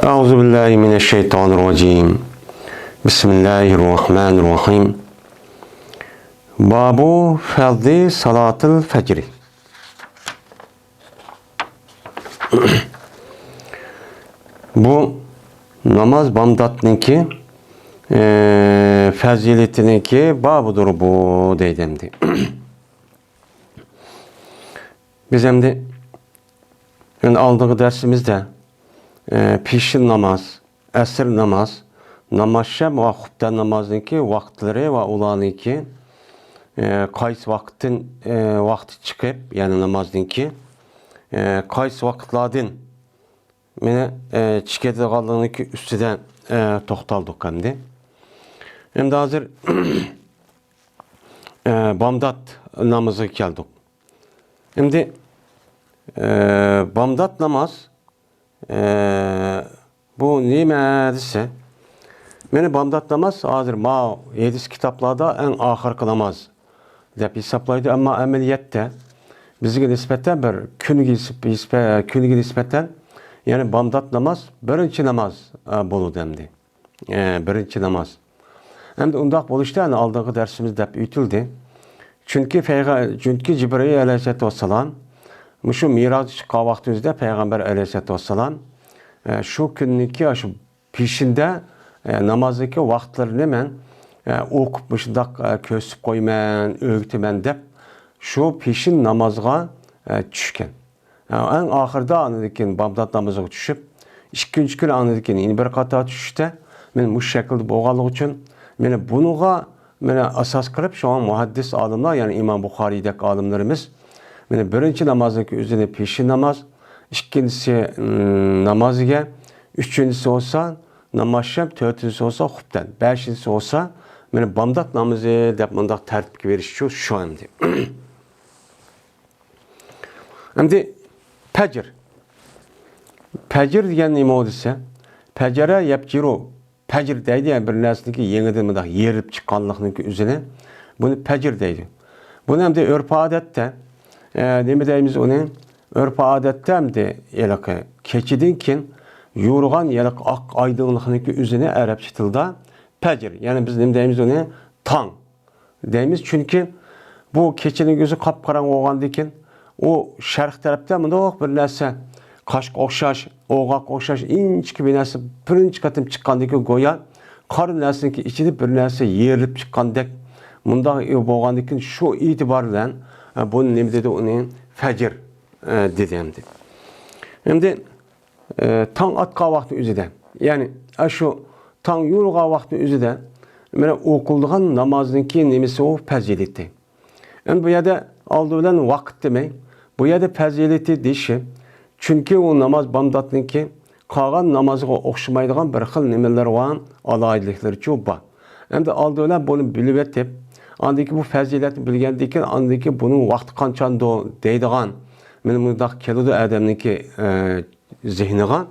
Euzubillahimineşşeytanirracim. Bismillahirrahmanirrahim. Babu fazli salatul fecri. Bu namaz bamdatniki faziletiniki babudur bu deydimdi. Biz hem de aldığı dersimizde pişin namaz, esir namaz, namazşem ve hubden namazınki vaktleri ve ulanınki kays vaktin vakti çıkıp yani namazınki kays vaktladın mene çıkediğinki üstüden toxtaldık hem de. Hem de hazır bamdat namazı geldik. Hem de bamdat namaz bu nimedise meni bamdat namaz hazır ma yedis kitaplarda en ahırkı namaz dep hesaplaydı ama ameliyette bizge nispeten bir küngü nispeten yani bamdat namaz birinci namaz bolu demdi. Birinci namaz. Hem de undaq boluştu yani aldığı dersimiz dep ütüldü. Çünkü Cibril aleyhissalatu vesselam şu Miraç çıkan vaktimizde Peygamber aleyhissalatu vesselam şu günniki şu pişinde namazdaki vaktlerini men okup müşdak kösüp koyman, öğütümen dep şu pişin namazga düşken. En ahırda anıdıkken Bamdat namazga düşüp 2 gün anıdıkken yine bir kata düşüşte men bu şekilde boğalık için men bunuğa men asas kılıp şu an muhaddis alimler yani İmam Bukhari'deki alimlerimiz men birinci namazdaki üzerine pişin namaz, ikincisi namazga, üçüncüsü olsa namazşem, dördüncüsü olsa hubden, beşincisi olsa men bamdat namazı dep mundaq tertipke veriş şu emdi. Emdi pecir. Pecir degan nima o desa, pecere yapciru. Pecir deydi yani bir narsaniki yengiden mundaq yerip chiqqanliqniki üzerine bunu pecir deydi. Bunu hem de örf adette nima deymiz onu? Örf adette hem de elaqı keçidinkin yo'rg'an yalaq ak aydınlıqniki üzerine Arapça tilde pecir. Yani biz nima deymiz onu? Tang deymiz. Çünkü bu keçinin gözü kapkaran olgandikin o şarq tarafta mundaq bir narsa kaşık okşaş, oğak okşaş, inçki bir narsa birinci katım çıkkandaki goya karın narsaniki içinde bir narsa yerilip çıkkandek mundaq bolgandikin şu itibarla bunun nima dedi onu fecir dedimdi. Şimdi tang atqa vaqti üzüde yani şu tang yo'rg'a vaqti üzüde mana o'qildigan namozniki nimasi o fazileti. Endi bu yerda oldi bilan vaqt demay, bu yerda fazileti deyishi. Çünkü o namaz bamdatniki qolgan namozga o'xshamaydigan bir xil nimalar va alayliklar çok bor. Endi oldi bilan buni bilib etib, andiki bu faziletni bilgandan keyin andiki bunun vaqti qanchando deydigan men bundaq keladi odamniki zihniga.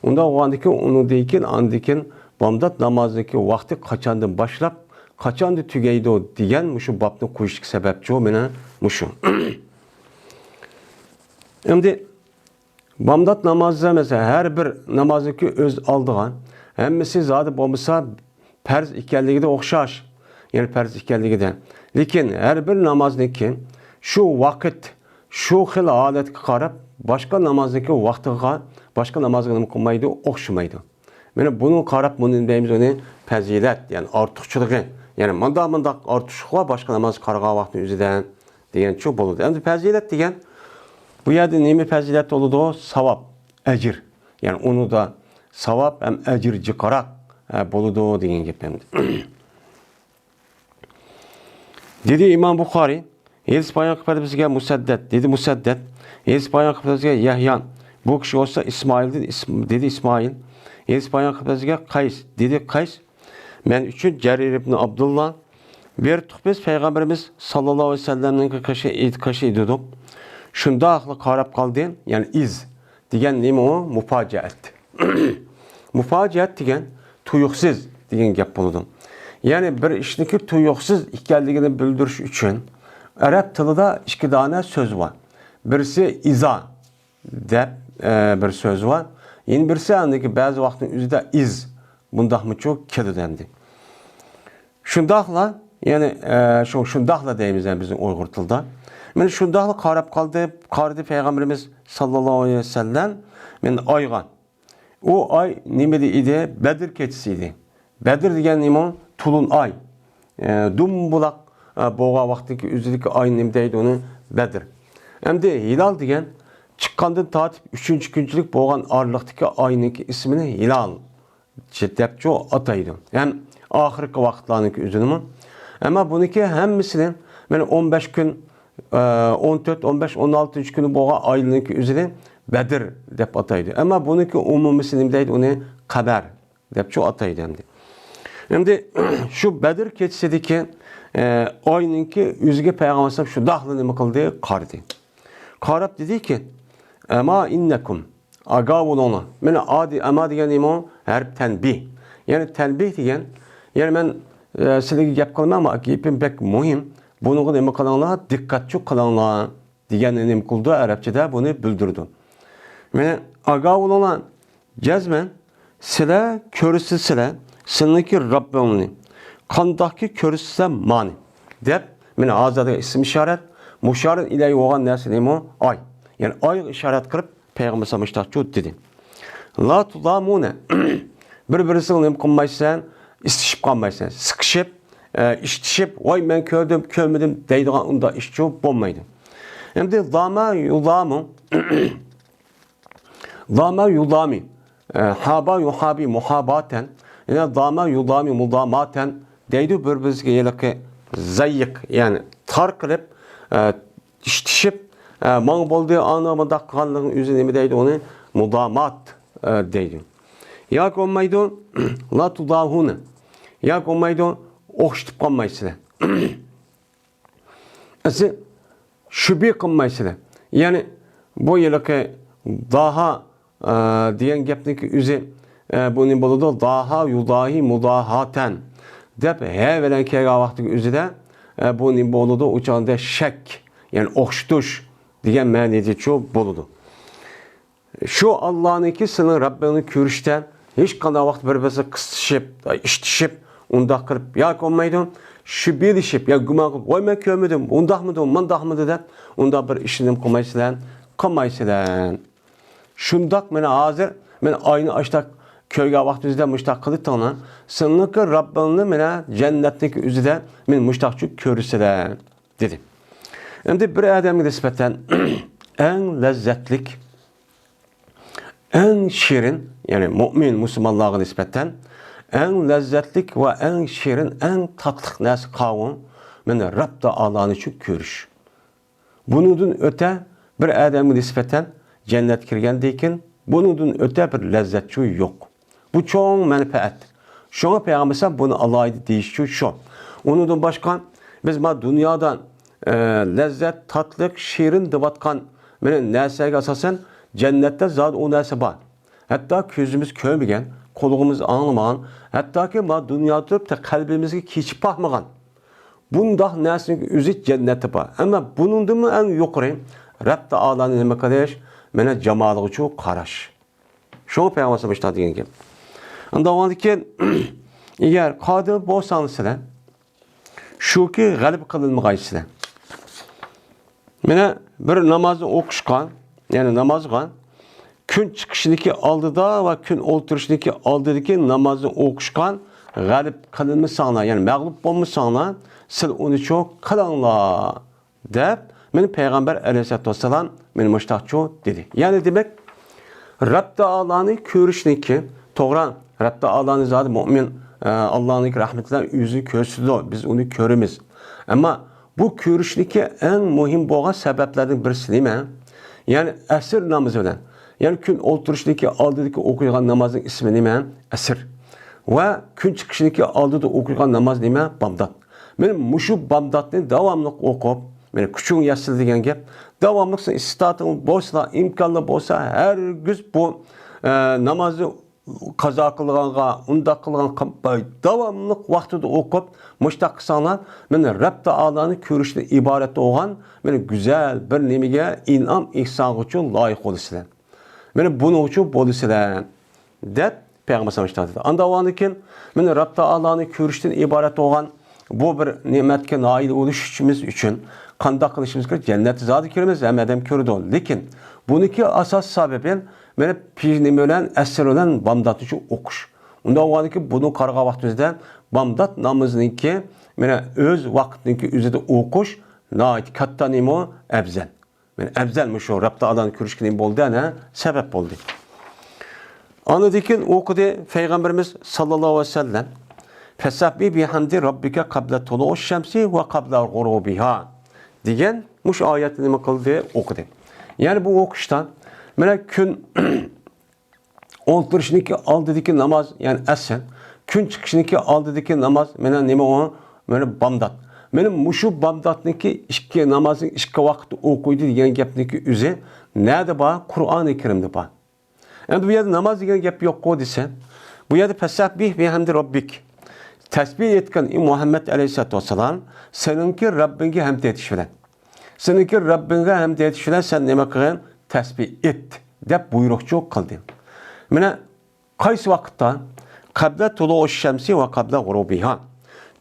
Unda o'gandiki uni deykin andikin bamdat namozniki vaqti qachondan boshlab qachonda tugaydi degan shu babni qo'yishga sababchi meni mushu. Endi bamdat namazda mesela her bir namazdaki öz aldığan hemmisi zaten olmasa perz ikenliği de okşaş. Yani perz ikenliği de. Lakin her bir namazdaki şu vakit, şu xil adet qarab başka namazdaki vaktiga, başka namazga kılmaydı, okşamaydı. Yani bunu qarab bunun deyimiz onu fazilet yani artıqçılığı. Yani manda artıqçılığı başka namaz qarığa vakti üzüden deyen çok boludu. Yani fazilet deyen bu yerde nemi fazilet oludu o? Savap, ecir. Yani onu da savap hem ecir çıkarak boludu o deyen gibi. Dedi İmam Bukhari, Yedis bayan kıpırdı bizge Musaddet. Dedi Musaddet. Yedis bayan kıpırdı bizge Yahyan. Bu kişi olsa İsmail dedi İsmail. Yedis bayan kıpırdı bizge Kays. Dedi Kays. Ben üçün Cerir ibn Abdullah. Bir biz Peygamberimiz sallallahu aleyhi ve sellem'nin kaşı idiyorduk. Şunda aklı qarab qaldı, yani iz degan nima o? Mufaciat. Mufaciat degan tuyuqsiz degan gap bo'ladi. Yani bir ishniki tuyuqsiz ekanligini bildirish uchun Arab tilida 2 dona so'z bor. Birisi iza deb bir söz var. Yeni birisi andaki bazı vaktin üzerinde iz bundak mı çok kedi dendi. Şundakla yani şundakla deyimiz yani bizim Uygur tilda. Men şundakla qarab qardı Peygamberimiz sallallahu aleyhi ve sellem men ayga. O ay nimede idi? Bedir keçisiydi. Bedir degan nima? Tulun ay. Dumbulaq boğa vaxtdaki üzüldeki ay nimdeydi onu Bedir. Hem de hilal degan chiqqandan tatip 3. günçülük boğan arlıqdaki ayniki ismini hilal deb ataydı. Yani ahirki vaqtlarniki üzünümü. Ama buniki hemmisinin men 15 gün 14, 15, 16. günü boğa aylınki üzünü Bedir deb ataydı. Ama buniki umumisi nimdeydi onu Kaber deb ataydı hem de. Hem de şu Bedir keçisideki aynınki yüzüge Peygamber şu dahlı nima qildi? Qardi. Qarab dedi ki ama innekum agavuluna. Men adi ama degan nima? Harf tanbih. Yani tanbih degan yani men sizlarga gap qilmayman ama gapim pek muhim. Bunga nima qilinglar? Diqqatli qilinglar degan nima qildi? Arabchada buni bildirdi. Men agavuluna jazman sizlar ko'rsizlar Sınıki Rabbimni qandaqki ko'rsam mani deb meni hozirda ism ishorat musharat ilayhi bo'lgan narsa nima ay yani ay ishorat qilib payg'ambar sallallohu dedi la tudamuna bir-birisini nima qilmaysan istishib qolmaysan siqishib ishtishib voy men ko'rdim ko'rmadim deydigan unda ish bo'lmaydi endi dama yudami haba yuhabi muhabaten yani dama yudami mudamaten deydi bir-birizga yelaki zayiq yani tar qilib ishtishib mang bo'ldi anamada qilganligini o'zi nima deydi uni mudamat deydi yoki bo'lmaydi la tudahuna yoki bo'lmaydi o'xshitib qolmaysizlar shubhi qilmaysizlar ya'ni bu yelaki daha degan gapniki o'zi bu ne bo'ladi? Daha yudahi mudahaten deb he bilan kelgan vaqtning o'zida bu ne bo'ladi? O'chanda shak, ya'ni o'xshitish degan ma'noda bo'ladi. Shu Allohniki seni Rabbini ko'rishdan hech qanday vaqt bir-birisi qisishib, ishtishib, unda qilib yoki bo'lmaydi, shu bilishib, yo gumon qilib, "Voy men ko'rmadim, undaqmidi, mundaqmidi" deb unda bir ishni qilmaysizlar. Shundoq meni hozir men oyni açtaq köyge vaktimizde müştak kılıp tağına sınırlıkı Rabbini mene cennetlik üzüde men müştakçı körüsüler dedi. Şimdi bir adamı nispeten en lezzetlik, en şirin yani mümin Müslümanlığa nispeten en lezzetlik ve en şirin, en tatlık nesi kavun mene Rabb'da Allah'ın için körüş. Bunun öte bir adamı nispeten cennet kirgendeyken bunun öte bir lezzetçi yok. Bu çok menfaat. Şuna Peygamber bunu Allah'ı değişiyor şu. Ondan başka biz dünyadan lezzet, tatlık, şirin dıvatkan neseye asasen cennette zaten o nese var. Hatta gözümüz görmegen, kolumuz anlamagan, hatta ki dünyada durup da kalbimizde keçip bakmagan. Bunda nesinin özü cennette var. Ama bunun da mı en yukarı? Rab'da Allah'ın nime kardeş, mene cemalığı çok karaş. Şuna Peygamber sallallahu aleyhi ve sellem Anda o ki eğer kadı bolsanızlar şu ki galip kılınmağaysızlar. Mene bir namazı okuşkan yani namazgan gün çıkışındaki aldıda ve gün oturuşundaki aldıdaki namazı okuşkan galip kılınmışsana yani mağlup olmuşsana siz onu çok kılınla deyip benim Peygamber aleyhissalatü vesselam benim müştakçı dedi. Yani demek Rab'da Allah'ın körüşündeki Toğran, Rab'da Allah'ın zaten mümin, Allah'ın rahmetinden yüzü körsüdür. Biz onu körümüz. Ama bu körüşlükü en mühim boğaz sebeplerden birisi değil mi? Yani esir namazı olan. Yani gün oturuştaki aldıdaki okuyulan namazın ismi değil mi? Esir. Ve gün çıkışındaki aldıda okuyulan namaz değil mi? Bamdat. Benim şu bamdatını devamlı okup, benim küçüğün yaşlı degen gep, devamlı istatın bolsa, imkanlı bolsa her gün bu namazı kaza kılğanğa, unda kılğan davamlı vaxtida okup, müştak kısanlar, meni Rab'da Allah'ın körüşüne ibaret olğan, meni güzel bir nemige inam ihsan üçün layık olursunlar. Mene bunu uçup bolisiler. Dep Peygamber sallallahu aleyhi ve sellem. Anda oğandikin, mene Rab Ta'ala'nı körüşten ibaret olan bu bir nimetke nail oluşumuz için qandaq qilishimiz kerak? Cennetni zodi kiramiz, hem adam ko'rdi. Lekin buniki asas sababi mene pirni bilan asr bilan bomdod uchun o'qish. Unda oğaniki bunu qarg'a vaqtimizda bomdod namozniki mene o'z vaqtniki o'zida o'qish nayt katta nimo afzal. Mene afzal shu Rab Ta'ala'ni ko'rishga bo'ldi, ana sabab bo'ldi. Anadikin okudu Peygamberimiz sallallahu aleyhi ve sellem Fesabbih bihamdi rabbike qabla tulu'uş şemsi ve qabla gurubiha diyen muş ayetini mi kıldı okudu. Yani bu okuştan mene gün olturuşundaki aldığındaki namaz yani esen gün çıkışındaki aldığındaki namaz mene nime o mene bamdat. Benim muşu bamdatniki işki namazın işki vakti okuydu diyen gepniki üze nerede ba Kur'an-ı Kerim'de ba. Yani bu yerde namaz diyen gap yok o desen. Bu yerde fesabbih bihamdi rabbik. Tesbih etken Muhammed Aleyhisselatü Vesselam seninki Rabbinge hamd etişilen. Seninki Rabbinge hamd etişilen sen neme kılın? Tesbih et. Dep buyrukçu kıldı. Mene kays vakitta kabla tulu'u şemsi ve kabla gurubiha.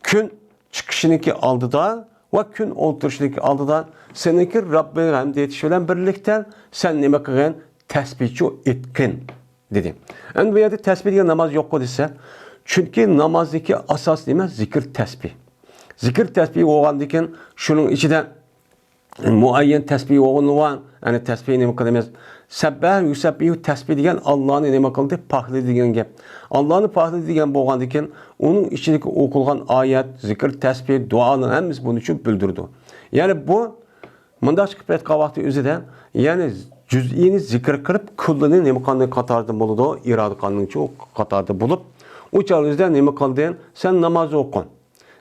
Gün çıkışındaki aldıda ve gün oturuşundaki aldıda seninki Rabbinge hamd etişilen birlikten sen neme kılın? Tesbihçi etkin dedi. Yani bu yerde tesbih diye namaz yok o dese. Çünkü namazdaki asas değil mi? Zikir tesbih. Zikir tesbih oğandiken şunun içinde muayyen tesbih oğanlığa yani tesbih ne kadar sebbeh yusabbihu tesbih diyen Allah'ın ne kıldı? Pahlı diyen gap. Allah'ın pahlı diyen boğandiken onun içindeki okulgan ayet, zikir, tesbih, duanın hemiz bunun için bildirdi. Yani bu mındaş kıpret vakti üzerinde yani cüz'ini zikir kırıp kullini nemi kanını katardı buludu, iradı kanını çok katardı bulup o çağrınızda nemi kaldığın sen namazı okun.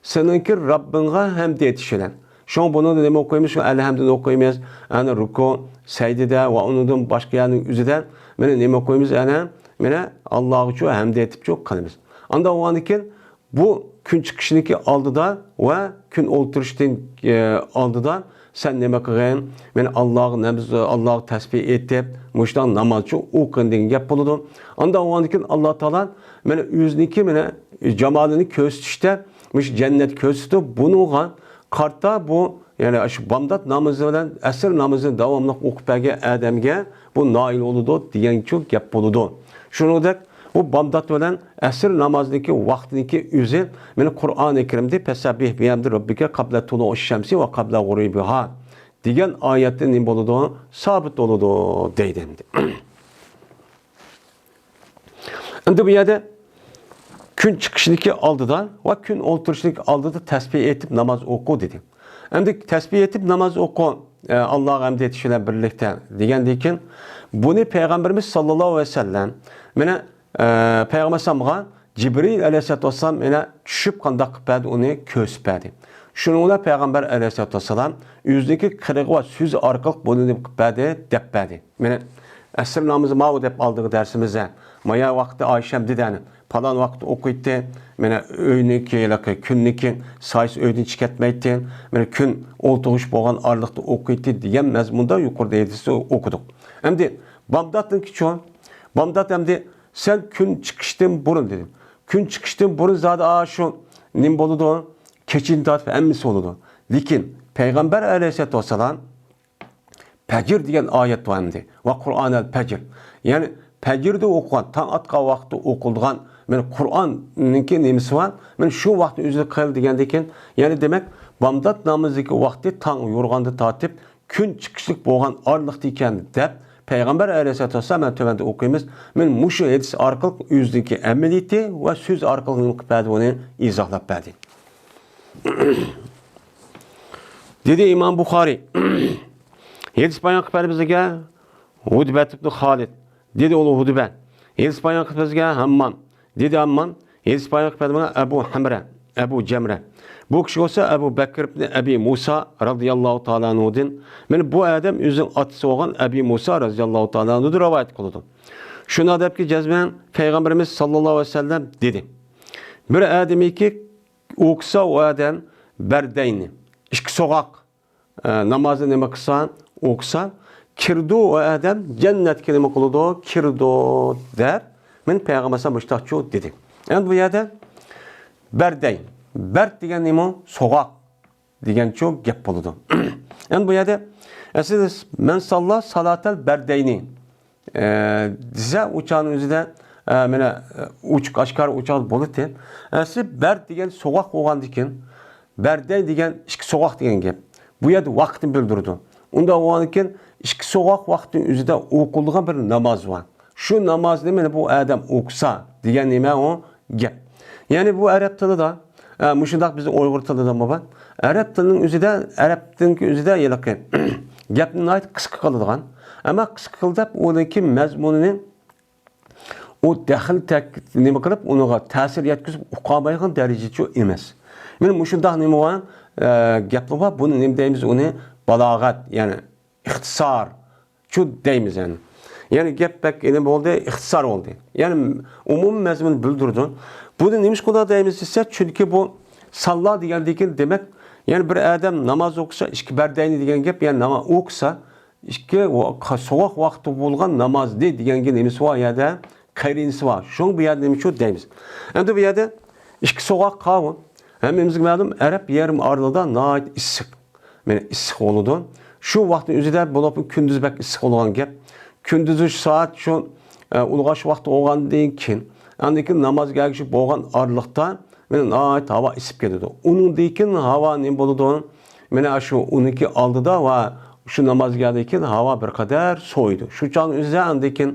Seninki Rabbinge hamd etişilen. Şu an bunu da nemi okuymuş, şu elhamdülillah okuymuş. Yani ruku, secdede ve onundan başka yerinin üzerinde nemi okuymuş. Yani Allah'ı çok hamd etip çok kalımız. Anda o andiken bu gün çıkışındaki aldıda ve gün oturuştan aldıda sen neme kılın? Allah'ı tesbih etip, muştan namazçı okun diye gap buludu. Anda o andikin Allah Teala yüzniki cemalini köstüşte, cennet köstü. Bununla kartta bu yani şu bamdat namazından esir namazını devamlı okupege ademge bu nail oludu diyen çok gap buludu. Şunu da bu bamdat bilen esir namazındaki vaktindeki üzü Kur'an-ı Kerim'de fesabbih bihamdi rabbike qabla tulu'u şemsi ve qabla gurubiha diyen ayetin ne buludu? Sabit oludu deydi. Şimdi bu yerde gün çıkışındaki aldıdan ve gün oturuşundaki aldıda tesbih etip namaz oku dedi. Şimdi tesbih etip namaz oku Allah'a hamd etişiyle birlikte diyen bunu Peygamberimiz sallallahu aleyhi ve sellem Peygamber sallallahu Cibril aleyhisselatü vesselam düşüp kandak bədi onu köspədi. Şununla Peygamber aleyhisselatü vesselam yüzdeki kırığı ve söz arkalık bunu bədi dəbbədi. Əsr namazı mağud dep aldığı dersimizde maya vakti Ayşem dedeni falan vakti okuydu. Öyniki, künniki sayıs öydün çıkartmaydı. Kün oltuğuş boğan arlıkta okuydu diyen mezmunda yukarıda edisi okuduk. Hem de Bamdat'ın ki çoğun Bamdat hem de sen gün çıkıştın burun dedim. Gün çıkıştın burun zaten şu nimboludu, keçin dağıt ve emmisi oludu. Lakin Peygamber aleyhisselatü vesselam Pecir diyen ayet var hem de. Ve Kur'an-ı Pecir. Yani Pecir'de okuyan, tam atka vakti okulduğun Kur'an'ınki nemisi var. Şu vakti üzeri kıyıl diyen yani demek Bamdat namazındaki vakti tam yorgandı tatip gün çıkışlık boğan ağırlıkta iken dep Peygamber aleyhisselatü vesselam tövende okuyumuz. Muşu edis arkalık yüzdeki emeliyeti ve söz arkalığını kıpədi onu izahlap bədi. Dedi İmam Bukhari. Hedis bayan kıpədi bizge Hudbet ibn Halid. Dedi oğlu Hudbet. Hedis bayan kıpədi bizge Hammam. Dedi Hammam. Hedis bayan kıpədi bizge Ebu Hamre. Ebu Cemre. Bu kişi olsa Ebu Bekir ibn Ebi Musa radıyallahu ta'ala anhudin. Bu adam üzün atısı olan Ebi Musa radıyallahu ta'ala anhudu rivayet kılıdı. Şunu adep ki cezmen Peygamberimiz sallallahu aleyhi ve sellem dedi. Bir ademi ki okusa o adam berdeyni. İşki sokak namazı neme kısa okusa kirdi o adam cennetke nima qildi? Kirdi der. Men Peygamber müştahçu dedi. Endi bu yerda berday. Bert degan nima? Soğaq degan çok gap bo'ladi. Endi bu yerda aslida men salla salatal berdayni desa uçağın o'zida mana uch oshkor uchoq bo'ladi. Aslida bert degan so'goq bo'lgan ekan. Berday degan ikki so'goq degan gap. Bu yerda vaqtni bildirdi. Unda bo'lgan ekan ikki so'goq vaqtning o'zida o'qilgan bir namoz bor. Shu namozni mana bu odam o'qisa degan nima o gap. Ya'ni bu arab tilida mushundaq bizning Uyg'ur tilida bo'lgan. Arab tilining o'zida, arab tilining o'zida yiliqi gapni ayt qisqa qiladigan. Ama qisqa qilib uniki mazmunini o daxil nima qilib unaga ta'sir yetkazib uqolmaydigan darajacha emas. Mana mushundaq nima bor? Gaplar bor. Buni nima deymiz? Uni balog'at, ya'ni ixtisor shu deymiz yani. Yani gap bak nima bo'ldi? Ixtisor bo'ldi. Ya'ni umumiy mazmun bildirdi. Buni nima qiladi deymiz esa, chunki bu salla degandan demak, yani bir adam namoz o'qisa, ikki bardayni degan gap, ya'ni namoz o'qisa, ikki so'goq vaqti bo'lgan namoz deganga nimasi bor ya da qayrinisi bor. Shung bu yerda nima shu deymiz. Endi bu yerda ikki so'goq qavun. Hammamizga ma'lum Arab yarim orolida nihoyat issiq. Mana issiq bo'ladi. Shu vaqtning o'zida bo'lib kunduz bak issiq bo'lgan gap. Kunduzi soat shu ulg'ash vaqti bo'lgandan keyin, andan keyin namozga kelishib bo'lgan oraliqda mana nihoyat havo isib ketadi. Undan keyin havo nima bo'ladi? Mana shu uniki oldida va shu namozga keyin havo bir qadar so'ydi. Shu chog'ning o'zida andan keyin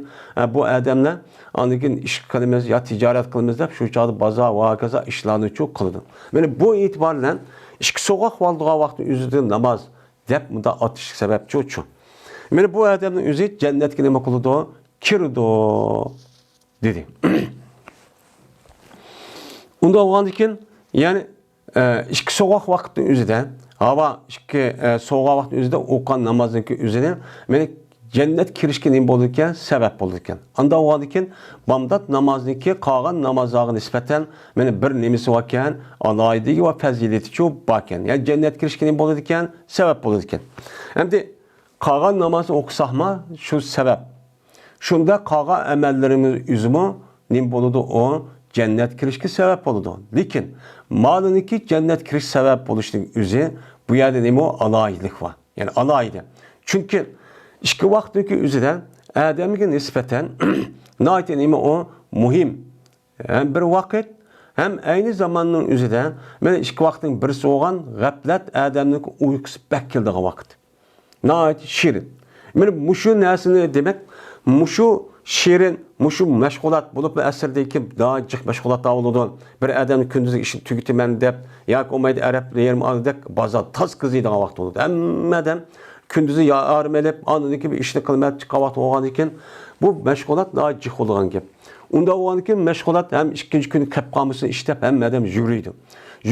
bu odamlar andan keyin ish qilamiz yo tijorat qilamiz deb shu chog'da bozor va kaza ishlarni cho'q qildi. Mana bu e'tibor bilan ikki so'goq bo'lgan vaqtning o'zida namoz deb bunda atish sabab cho'chu. Mana bu odamning o'zi jannatga nima qildi? Kirdi dedi. Unda bo'lgandan keyin, ya'ni ikki so'goq vaqtning o'zida havo ikki so'goq vaqtning o'zida o'qigan namozning o'zida meni jannat kirishga nima bo'ldi ekan? Sabab bo'ldi ekan. Unda bo'lgandan keyin bomdod namozniki qolgan namozlarga nisbatan meni bir nimasi bor ekan, aloyidagi va fazilati cho'p bor ekan. Ya'ni jannat kirishga nima bo'ldi ekan? Sabab bo'ldi ekan. Endi qolgan namozni o'qisaqmi, shu sabab. Shunda qolgan amallarimiz üzümü nima bo'ladi? O cennet kirishga sabab bo'ladi. Lekin ma'lumki cennet kirish sabab bo'lishning o'zi bu yerda nima aloyidlik var. Yani aloyidi. Chunki ikki vaqtdagi o'zida odamga nisbatan nihoyat nima o muhim. Hem bir vaqt hem aynı zamanning o'zida mana ikki vaqtning birisi bo'lgan g'aflat odamning uyqusi bakildigan vaqt. Nihoyat shirin. Mana mushu narsani demak, mushu shirin, mushu mashg'ulot bo'lib asrdagi dojik mashg'ulot bo'ladi. Bir odamning kunduzgi ishini tugitaman deb yoki olmaydi arab yerim oldik bozor toz qiziydigan vaqt bo'ladi. Hammadan kunduzi yarım elib, anındaki bir işini qilmay chiqqan vaqt bo'lgan ekan, bu mashg'ulot dojik bo'lgan gap. Unda bo'lgan ekan mashg'ulot ham ikkinchi kuni qilib qolmasa ishlab hamma odam yuriydi.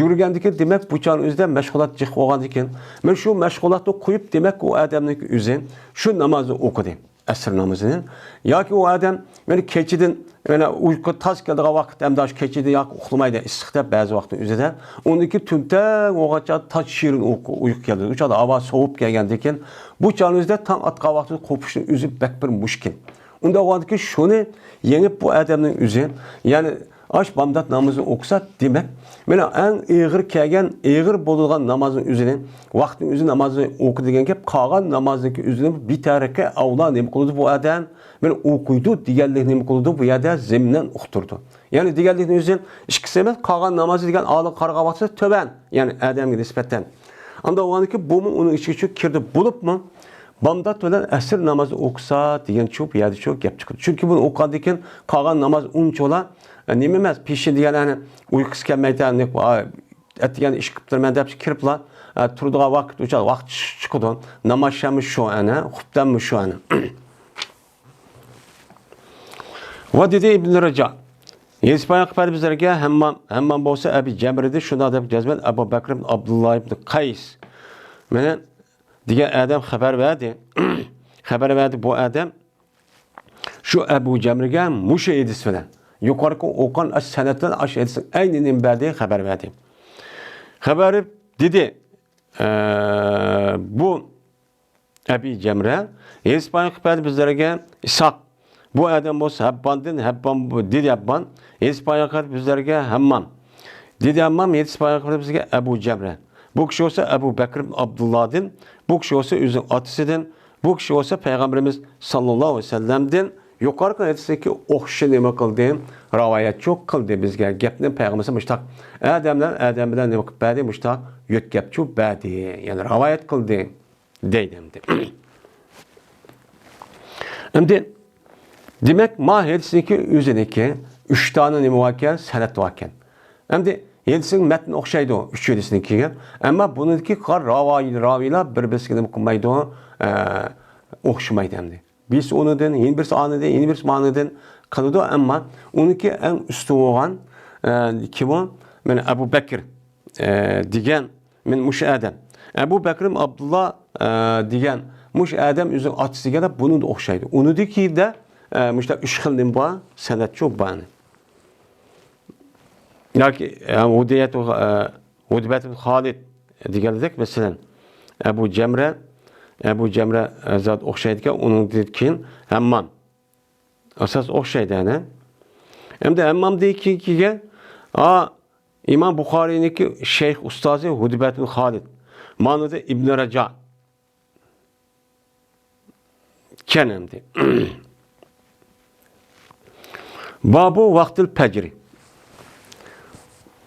Yurgandiki demak bu chon o'zida mashg'ulot jiq bo'lgan ekan. Men shu mashg'ulotni qo'yib demak u odamning o'zi shu namozni o'qidi. Asr namozini yoki u odam meni kechidan mana uyqu toz keldigan vaqt hamda shu kechida yoki uxlamaydi issiqda ba'zi vaqtning o'zida undaki tunta o'g'acha toz shirin uyqu keldi. U chog'da havo sovib kelgandan keyin bu chon o'zida tong atgan vaqtda qo'pishni o'zi bak bir mushkil. Unda o'g'adiki shuni yengib bu odamning o'zi, ya'ni ash bomdod namozini o'qisa demak, mana eng ig'ir kelgan, ig'ir bo'lgan namozning o'zini, vaqtning o'zi namozni o'qidigan gap, qolgan namozning o'zini bir taraqa avla nima qildi bu odam? Mana o'qiydi deganlik nima qildi bu yerda zimdan uqtirdi. Ya'ni deganlikning o'zi ikkisi emas, qolgan namozi degan oli qarg'a vaqtda to'ban, ya'ni odamga nisbatan. Unda o'g'aniki bu uning ichiga kirdi bo'libmi? Bomdod bilan asr namozi o'qisa degan cho'p yerda cho'p gap chiqdi. Chunki buni o'qigandan keyin qolgan namoz unchola nima emas, peshi deganlarni uyqusi kelmaydi, atgan ish qilib turman deb kiriblar, turdigan vaqt o'sha vaqt chiqdi. Namoz shami shu ana, xubdanmi shu ana. Va dedi İbn Raja. Yespayan qilib bizlarga hamma bo'lsa Abi Jamrida shunda deb jazman Abu Bakr ibn Abdullah ibn Qays. Mana degan adam xabar berdi. Xabar berdi bu adam şu Abu Jamrga musha edis bilan yuqorqi o'qan sanatdan ash etsin aynan berdi xabar berdi. Xabari dedi bu Abi Jamra Yedis payg'ambar bizlarga İshak. Bu adam bo'lsa Habbandan, Habban bu dedi Habban. Yedis payg'ambar bizlarga Hammam. Dedi Hammam yedis payg'ambar bizga Abu Jamra. Bu kishi olsa Abu Bakr ibn Abdullah'dan, bu kishi olsa o'zining otasidan, bu kishi olsa payg'ambarimiz sallallohu alayhi vasallamdan yuqorqi aytdiki o'xshi nima qildi, rivoyat yo'q qildi bizga. Gapni payg'ambarimiz mushtaq Adam bilan nima qilib berdi, mushtaq yo'tkapchu berdi. Ya'ni rivoyat qildi deydi. Endi demak, ma hadisniki o'ziniki 3 tane nima var ekan, sanat var ekan. Endi hadisning matni o'xshaydi 3 hadisnikiga, ammo buniki qor raviylar bir-biriga nima qilmaydi, o'xshamaydi endi. Birisi onidan, yeni birisi anidan, yeni birisi manidan qiladi, ammo uniki eng usti bo'lgan kim o? Men Abu Bakr degan, men mush Adam. Abu Bakr Abdullah degan mush Adam o'zining otasiga da buni da o'xshaydi. Unidikida mushta 3 xil nima bor, sanat yo'q bani. Yoki Hudbat Xolid deganidek, masalan, Abu Jamra zot o'xshaydigan, uningdan keyin Hammam. Asas o'xshaydi ana. Endi Hammamdagiga İmam Buxoriyniki shayx ustozi Hudbat Xolid. Ma'noda Ibn Raja. Kenemdi. Babu vaqtil fajri.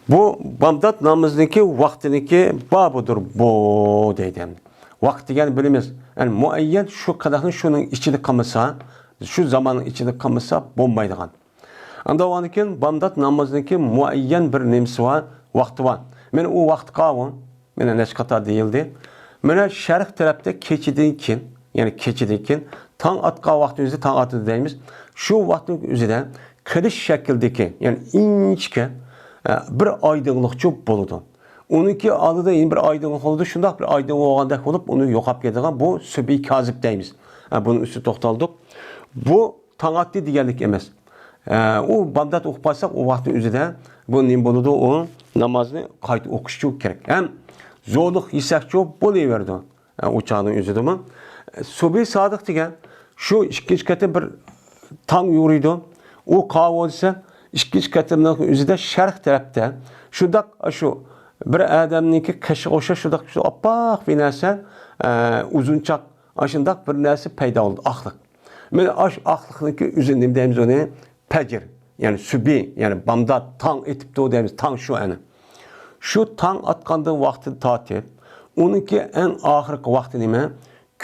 Bu Bag'dod namozniki vaqtiniki babudur bu deydi. Vaqt degan bilamiz. Yani muayyan şu qadaqni şunun ichida qolmasa, şu zamanın ichida qolmasa bo'lmaydigan. Anda o'nikin Bag'dod namozniki muayyan bir nimasi var, vaqti var. Men u vaqt qavun, mena nashqata deyildi. Mena sharq tarafda kechidan keyin, ya'ni kechidan keyin tong atqa vaqtimizda tong atdi deymiz. Şu vaqtning o'zida qilish shakldagi, ya'ni inchka bir aydınlıqçı boludu. Onunki adı da yine bir aydınlık oldu. Şunda bir aydınlık olanda olup onu yoqap ketadigan bu sübhi kazip deymiz. Bunun üstü toxtaldık. Bu tаңатты deganlik emas. O Bag'dod o'qipasak o vaqtning o'zida bu nim boludu, o namozni qayta o'qishchi kerak. Ham zo'rliq yesakchi bo'laverdi. O chaqning o'zidami? Subhi sodiq degan shu ikkinchi qatim bir tang yuriydi. O qavulsa İkinci katımın üzerinde şarq tarafta şudak şu bir adamniki kaşı oşa şudak şu apaq bir narsa uzunçaq aşındak bir narsa payda oldu, axlıq. Men axlıqniki üzerinde deyimiz onu fajr, yani sübhi, yani Bag'dod tang etipdi o deyimiz, tang şu ani. Şu tang atqandan vaqtini tatib, onunki en axırqı vaqti nima?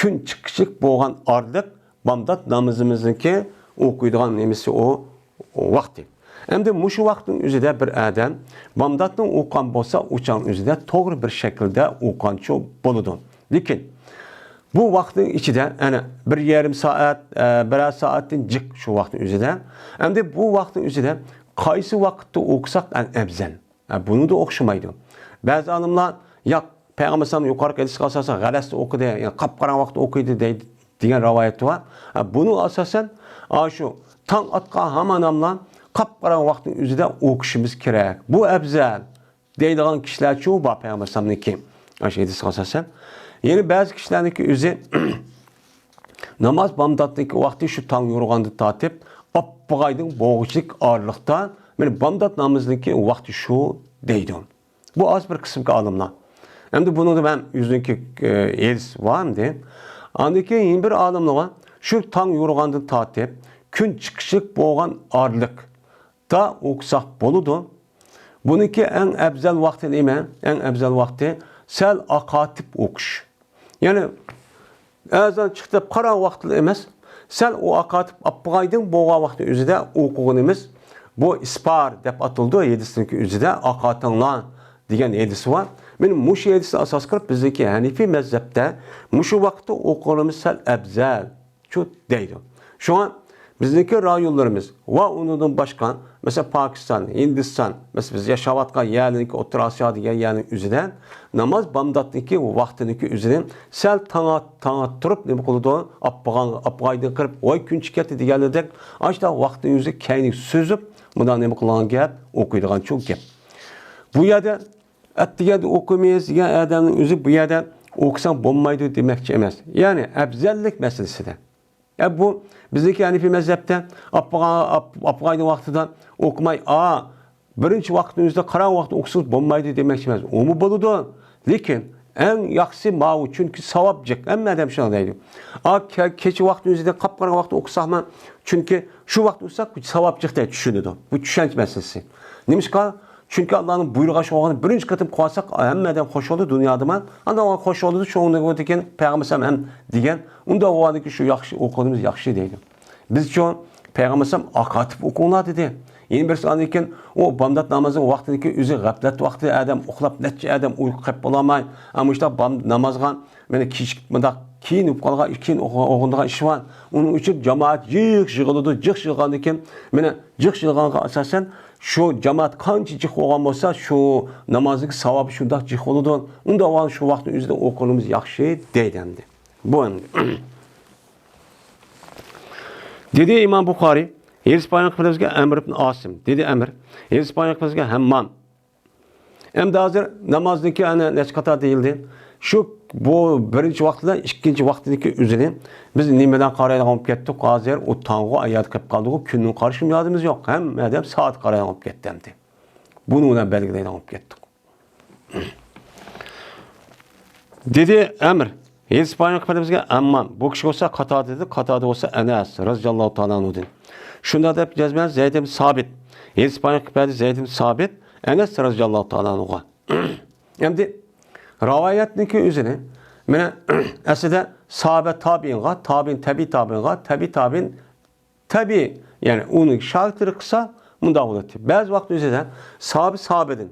Kun chiqishlik bo'lgan orliq Bag'dod namozimizniki o'qiydigan nemisi o vaqti. Hem de muşu vaqtın üzerinde bir adam Bag'dodning o'qigan bo'lsa, o'chan üzerinde to'g'ri bir şekilde o'qiganchi bo'ladi. Lekin bu vaqtning ichida ana 1,5 soat, 1 soatdan jiq shu vaqtning o'zida. Hem de bu vaqtning o'zida qaysi vaqtda o'qisak afzal. Buni da o'xshamaydi. Ba'zi olimlar yo'q, payg'ambar sallallohu yuqorqi hadisga asosan g'alasda o'qidi, ya'ni qop-qorong vaqtda o'qiydi deydi degan rivoyat bor. Buni asosan shu tong atgan hamon odamlar qop-qorong vaqtning o'zida o'qishimiz kerak. Bu afzal deydigan kishilar chu bor payg'ambar sallallohu alayhi hadisga asosan. Ya'ni ba'zi kishilarniki o'zi namoz Bag'dodniki vaqti shu tong yo'rg'anda tatib, oppo'g'ayning bo'g'ishlik orliqda, men Bag'dod namozniki vaqti shu deydi. Bu az bir qismga olimlar. Endi buni da men o'ziniki hadis bormdi. Andiki yeni bir olimlar shu tong yo'rg'anda tatib, kun chiqishlik bo'lgan orliq da o'qisak bo'ladi. Buniki eng afzal vaqti nima? Eng afzal vaqti sal aqatib o'qish. Ya'ni azon chiqdi qora vaqtli emas, sal o aqatib apg'ayding bo'lgan vaqti o'zida o'qiganimiz bu ispar deb atildi, hadisniki o'zida aqatinglar degan hadis bor. Men mush hadisni asos qilib bizniki Hanifi mazhabda mush vaqtda o'qiganimiz sal afzal shu deydi. Şu an bizdeki rayonlarımız ve ondan başka, mesela Pakistan, Hindistan, mesela biz yaşavatkan yerlerdeki Orta Asya diye yerlerin üzerinden namaz Bag'dodniki vaqtiniki üzerinden sel tanat turup ne kılıdı, apgaydı kırıp, oy gün çıkarttı diyenlerden açta vaqtin yüzü kaynik süzüp, bundan ne kılan gap, okuyduğun çok gap. Bu yerde ettiğinde okumayız, ya adamın yüzü bu yerde okusan bulmaydı demekçi emas. Yani afzallik meselesinde. Ya bu bizdeki Hanefi mezhepte apgaydı vaktidan okumay birinci vaktinizde karan vakti okusanız bulmaydı demekçi emas. O mu buludu? Lekin en yaxşı mavu çünkü savapcık. Hem adam şuna deydi. Keçi vaktinizde kapkaran vakti okusak mı? Çünkü şu vakti okusak bu savapcık diye düşünüdü. Bu düşünç meselesi. Nemişka? Çünkü Allah'ın buyruğa şoğanı birinci katım koysak hemmeden hoş oldu dünyada mı? Anda o hoş oldu çoğunluğu diken Peygamber hem diyen. Onda o adı ki şu yaxşı okuduğumuz yaxşı değil. Biz şu Peygamber akatip okunar dedi. Yeni bir saniye iken o bamdat namazın vaktindeki üzü gaflet vakti adam uxlap netçe adam uyku kap bulamay. Ama işte namazga meni kechikmada kiyinip kalgan keyin o'qindigan ish var. Onun için cemaat yığıldı, yığılgan ekan. Meni yığılganga asasen şu cemaat qancha jiq bo'lgan bo'lsa, shu namozning savobi shundoq jiq bo'ladi. Unda avval shu vaqtning o'zida o'qilimiz yaxshi deydi endi. Bu endi. Dedi İmam Buxoriy, Hirispaniyalik bizga Amr ibn Asim. Dedi Amr, Hirispaniyalik bizga Hammam. Hem de hazır namazdaki ana neç kata değildi. Şu bu birinci vaktidan ikkinchi vaqtidagi üzerine biz nimeden qaraydigan olib ketdik. Hazır o tong'i ayat qilib qoldik. Kunning qarashim yodimiz yo'q. Hammadan soat qaraydigan olib ketdi endi. Buni bilan belgilaydigan olib ketdik. Dedi Amr, İspanyol bizga Ammam. Bu kishi olsa Qatada dedi, Qatada olsa Anas radhiyallohu ta'ala anhu dedi. Shunda deb jazman Zayd ibn Sabit. İspanyol bizga Zayd ibn Sabit, Anas radhiyallohu ta'ala anhuga. Endi rivayetniki üzerine mene aslida sahabe tabiinga, tabi yani onun şartları kısa munda olur. Bazı vakit üzerinde sahabeden,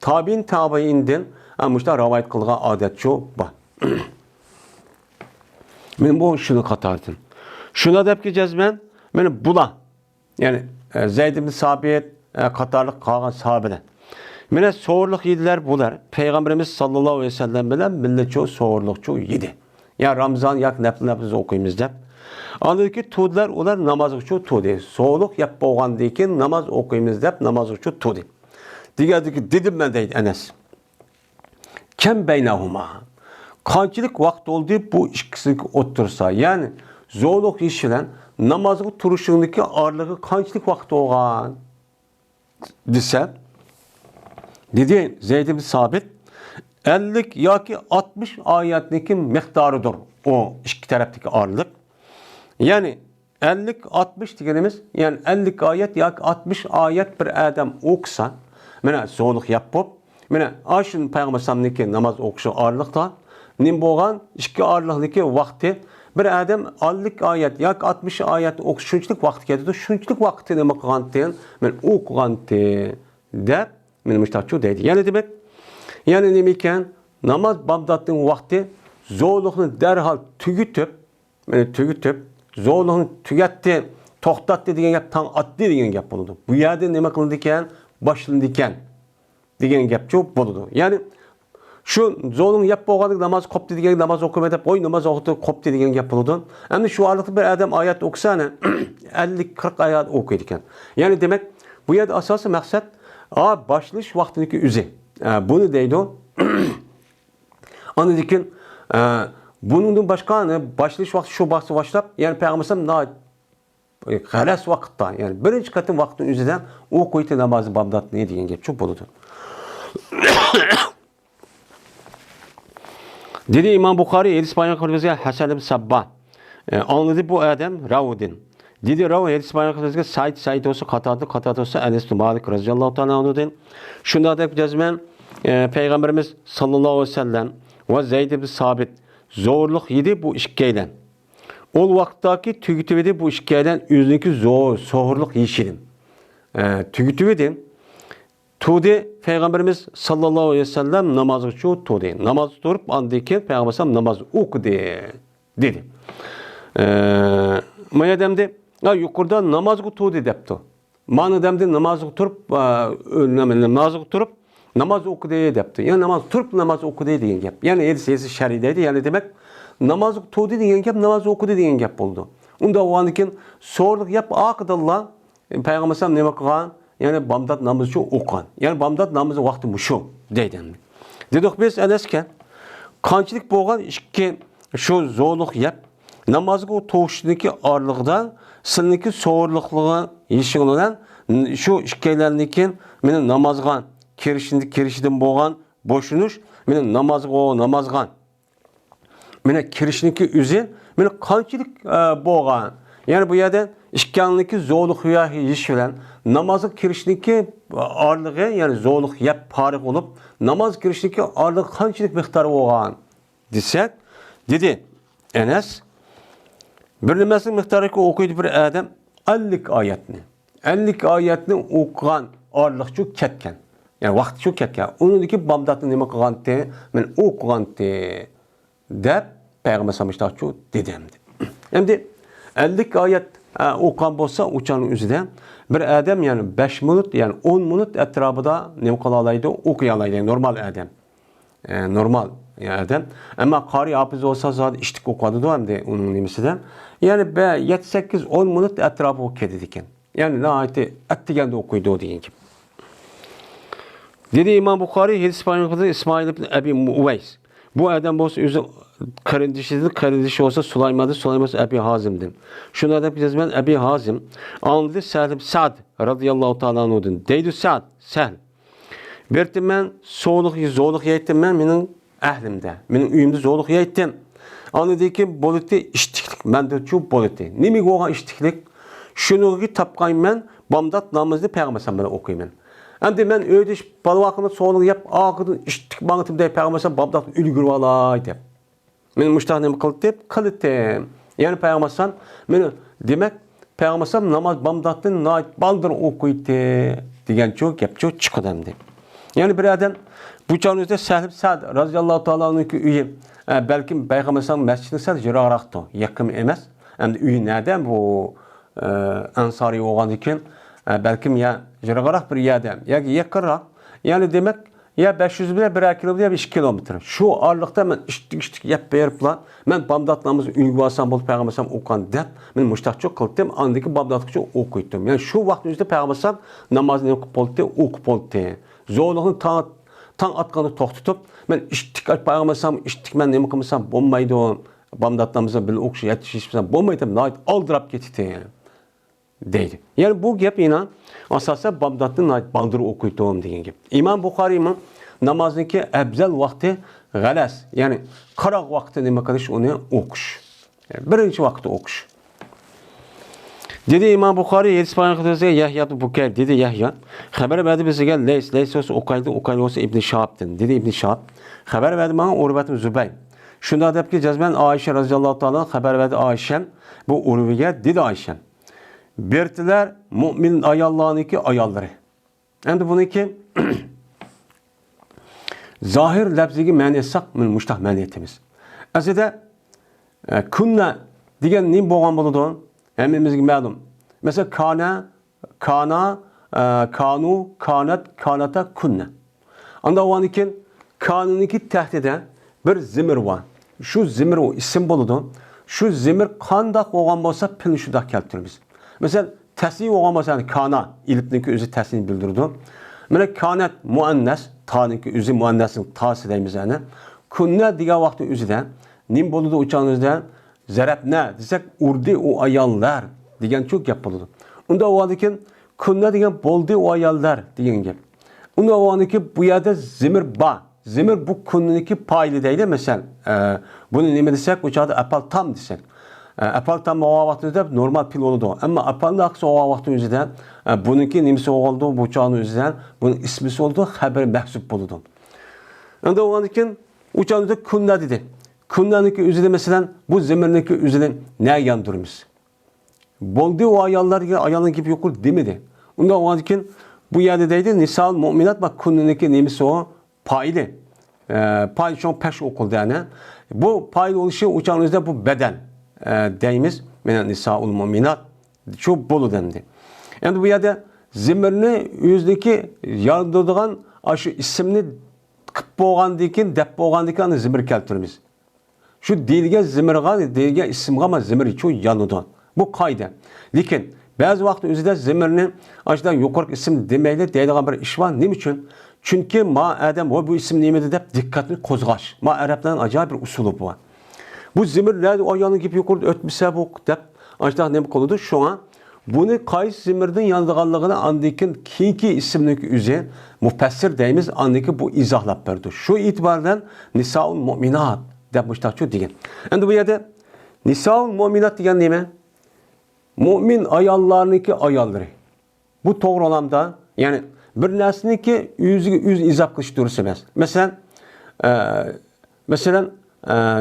tabiinden ama işte rivayet kılgan adet şu var. Men bu şunu katardım. Şuna dep ki cezmen meni bula yani Zeyd ibn Sabit katarlık kalgan sahabeden. Mene soğurluk yediler bular. Peygamberimiz sallallahu aleyhi ve sellem bilen milletço soğurlukçu yedi. Ya Ramazan yak nefs okuyumuz dep. Anladık ki tuğdular ular namazlıkçu tuğdu. Soğurluk yap boğan deyken namaz okuyumuz dep namazlıkçu tuğdu. Diğerdi ki dedim ben deydi Enes. Kem beynahuma. Kançılık vakti oldu bu ikisini otursa. Yani zorluk işilen namazlık turuşundaki ağırlığı kançılık vakti olan desem. Dedi Zeyd ibn Sabit 50 yoki 60 oyatniki miqdoridir o ikki taraftaki ağırlık. Yani 50-60 deganimiz yani 50 oyat yoki 60 oyat bir adam o'qisa, mana zo'liq yapıp, mana ashun Payg'ambar sallamniki namoz o'qishi ağırlıqda nim bo'lgan ikki ağırlıqdagi vaqti bir adam 50 oyat yoki 60 oyat o'qish shunchalik vaqt ketadi, shunchalik vaqtni nima qilgandan men o'qiganti deb men müştahçu deydi. Yani demek, yani nemiken namaz bamdatının vakti zorluğunu derhal tügütüp, zorluğunu tügetti, toxtattı diyen yap, tan attı diyen yap buludu. Bu yerde neme kılındı iken, başlandı iken diyen yap çok buludu. Yani şu zorluğunu yap boğadık namaz koptu diyen namaz okumaydı, oy namaz okudu koptu diyen yap buludu. Yani şu ağırlıklı bir adam ayet okusana 50-40 ayet okuydu. Yani demek bu yerde asası maksat başlış vaktindeki üze. Bunu deydi o. Anladıkken bunun başka başlış vakti şu bahsi başlap yani Peygamber'im daha galas vakitte yani birinci katın vaktin üzerinden o koytu namazı Bağdat ne diyen gibi çok buludu. Dedi İmam Buxoriy İspanyol kırmızıya Hasan ibn Sabba. Anladı bu adam Ravudin. Dedi Rav İspanyol kızı Said olsa Qatada olsa Enes bin Malik radhiyallahu ta'ala anhu'dan. Şunda da cezmen Peygamberimiz sallallahu aleyhi ve sellem ve Zeyd ibn Sabit zorluk yedi bu işkeylen. Ol vaktaki tügütüvedi bu işkeylen yüzündeki soğurluk yeşilim. Tügütüvedi tuğdi Peygamberimiz sallallahu aleyhi ve sellem namazı şu tuğdi. Namaz durup andaki Peygamberimiz namaz okudu dedi. Maya demdi yukarıda namaz tuğdu depti. Manı demdi namaz turup namaz okudu depti. Yani namaz turup namaz okudu diyen gap. Yani edisi şerideydi. Yani demek namaz tuğdu diyen gap namaz okudu diyen gap oldu. Onda o anıkin sorluk yap akıdallah Peygamberimiz ne bakıgan yani Bağdat namazı okugan. Yani Bağdat namazı vakti muşu deydi. Dedik biz Enesken qanchalik bo'lgan ikki shu zo'rliq yeb namozga to'g'rishdagi orliqdan sizniki so'rliqligi yeshig'idan shu ikkalarniki meni namozga kirishidan bo'lgan bo'shinish meni namozga meni kirishniki o'zi meni qanchalik bo'lgan ya'ni bu yerda ikkanliki zo'rliq yeyish bilan namozga kirishniki orlig'i ya'ni zo'rliq yeb forig' bo'lib namoz kirishniki orlig'i qanchalik miqdori bo'lgan desak dedi Enes bir nimasi miqdoriga o'qiydi bir odam 50 oyatni 50 oyatni o'qigan orliqchi ketgan yani vaqt shu ketgan uniki bomdatni nima qilgandi men o'qigandi deb payg'ambar sallallohu dedi endi 50 oyat o'qigan bo'lsa o'chaning o'zida bir odam yani 5 minut yani 10 minut atrofida nima qila oladi o'qiy oladi normal odam normal adam ama qari hafiz olsa zaten iştik o'qadi endi uning nimasida yani 7-8-10 minut atrofi o'qiydi ekan yani nihoyatda attiganda o'qiydi degan gap dedi İmam Buxoriy hadis payg'ambari İsmoil ibn Abi Uvays bu adam bo'lsa o'zi qarindishi olsa Sulaymonda Sulaymonda Abi Hazim'di shunda deb yazman Abi Hazim anladı Sa'd radıyallahu ta'ala anhudan deydi Sa'd berdim men zo'rliq yeytdim men mening ahlimda mening uyimda zo'rliq yeytdim anladiki bo'ldi ishtiklik menda chu bo'ldi nimaga bo'lgan ishtiklik shuniga topgan men bomdod namozni payg'ambar sallallohu o'qiyman endi men uyda balvaqimni zo'rliq yeb oxidan ishtik mangtimda payg'ambar bomdod ulgurib olay deb men mushtaq nima qildi deb qildim ya'ni payg'ambar sallam meni demak payg'ambar sallam namoz bomdodni baldir o'qiydi degan gap chiqadi deb yani bir adam bu çağınızda Sa'd radıyallahu ta'ala'nın üyü belki Peygamber sallallahu mescidine sal jiraqraqdı. Yakın emas. Endi üyü nereden bu ansari olgan iken belki ya jiraqraq bir yerden ya yakınraq. Yani demek ya 500 bile 1 kilometre ya 2 kilometre. Şu aralıkta ben iştik yap beripla men Bagdad namazı üyü bolsam bol Peygamber sallallahu o'qan deb men mushtaqcha qildim. Andiki Bagdadga o'qiydim. Yani şu vaqtimizda Peygamber sallallahu namazını o'qib bo'ldi. Zo'rliqni tan atqanı to'xtatib men ishtik payg'ambarsam ishtik men nima qilmasam bo'lmaydi bomdodlarimizni bil o'qish yetishishmasam bo'lmaydi deb oldirab ketdi deydi ya'ni bu gap inan asosan bomdodni baldir o'qiydim degan gap imom Buxoriyning namozniki afzal vaqti g'alas ya'ni qaroq vaqti nima qilish uni o'qish birinchi vaqtda o'qish dedi İmam Buxoriy hadis payg'ambarga Yahya ibn Bukayr dedi Yahya xabar berdi bizga Leys o'qaydi olsa İbn Şahab'dan dedi İbn Şahab xabar berdi bana Urvat ibn Zubayr shunda debki jazman Ayşe radhiyallohu ta'ala xabar berdi Ayşe bu Urviga dedi Ayşe bertilar mo'min ayollarniki ayollari endi buniki zohir lafziga ma'ni etsak mushtaq ma'ni etamiz aslida kunna degan nim bo'lgan bo'ladi Hemimizge ma'lum. Mesela kanu, kanata, kunna. Anda o an iken kanuniki tahtida bir zimir var. Şu zimir o isim boludu. Şu zimir qandaq olgan bolsa pilni shudaq keltiramiz. Mesela tasniy olgan bolsa kana ilipniki o'zi tasniy bildirdi. Mana kanat muannas, taniki o'zi muannasning tasi deymiz ana. Kunna degan vaqtda o'zida nim boludu uçağınızda zarab ne desek urdi o ayollar degan çok gap bo'ladi. Unda o'adikin kunna degan bo'ldi o ayollar degan gap. Unda o'aniki bu yerda zimir ba. Zimir bu kunniki paylı deydi mesela. Bunu nima desek o'chada apal tam desek. Apal tam o vaqtida normal pil bo'ladi. Ammo apalning aksi o vaqt o'zida buniki nimasi oldu bu o'chani o'zidan bunun ismisi oldu xabar mahsub bo'ladi. Unda o'anikin o'chanda kunna dedi. Kunnaniki özüde mesela bu zemirniki özüde ne yandırmış? Boldi o ayalın gibi yokul demedi. Onda o anken bu yerde deydi nisal mu'minat bak kunnaniki nemisi o paylı. Paylı şu an peş okulda yani. Bu paylı oluşu uçağınızda bu beden deyimiz. Menen nisa'ul mu'minat çok bolu dendi. Yani bu yerde zemirini yüzdeki yardırdığın aşı isimni kıp boğandikin, dep boğandikin zemir keltirimiz. Şu dilge zimirga, dilge isimga ama zimir çok yanıdı. Bu kayda. Lakin bazı vakit özüde zimirini aşağıdan yukarı isim demeyle deydiğen bir iş var. Ne için? Çünkü ma adam bu isim nimeti dep dikkatini kozgaş. Ma Arapların acayip bir usulü bu. Bu zimirler ayağını gibi yukarıda ötmese bu dep ancak ne koludu şu an bunu kayıs zimirden yandıqanlığını andikin kinki isimlik üze müfessir deyimiz andiki bu izahlap berdi. Şu itibardan Nisaul Mu'minat demişler şu degan. Endi bu yerde Nisaul Mu'minat degan nima? Mu'min ayollarniki ayolları. Bu to'g'ri olamda, ya'ni bir narsaniki o'ziga o'zi izoh qilish durust emas. Masalan,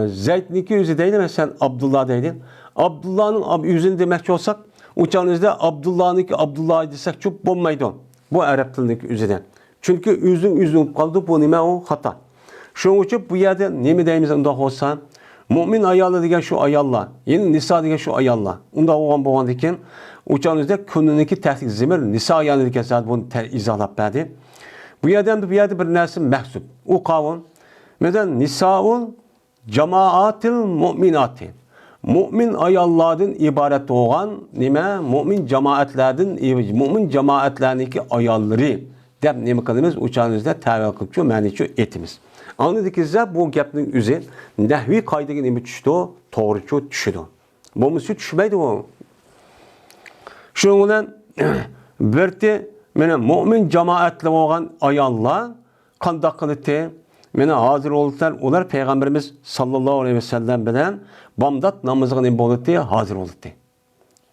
Zeydniki o'zi deydi, masalan Abdullah deydi. Abdullah'ın o'zini demoqchi olsak, o'chanizda Abdullah'niki Abdullah desak çok bo'lmaydi. Bu Arab tilidagi o'zidan. Chunki o'zing qoldi, bu nima u xato. Shuning uchun bu yerda nima deymiz unda bo'lsa, mu'min ayoli degan shu ayollar, ya'ni niso degan shu ayollar. Unda bo'lgan ekan, o'chanizda kunniniki tahqiq zimir niso ayoli degan zot buni izohlab berdi. Bu yerda bir narsa mahsub. U qavun mesela nisaun cemaatil mu'minati. Mu'min ayollardan ibaret olan nime? Mu'min cemaatlarındaki ayolları deb nima qilamiz? O'chanizda tavil qilib shu ma'nichu etimiz. Anladingizmi? Bu gapning o'zi nahviy qoidaga nima tushdi? To'g'richu tushdi. Bo'lmasa tushmaydi u. Shuning bilan birti mana mu'min cemaatli bo'lgan ayollar qanday qildi? Mene hazır oldular. Onlar Peygamberimiz sallallahu aleyhi ve sellem bilen Bamdat namazına ne boldu hazır oldu.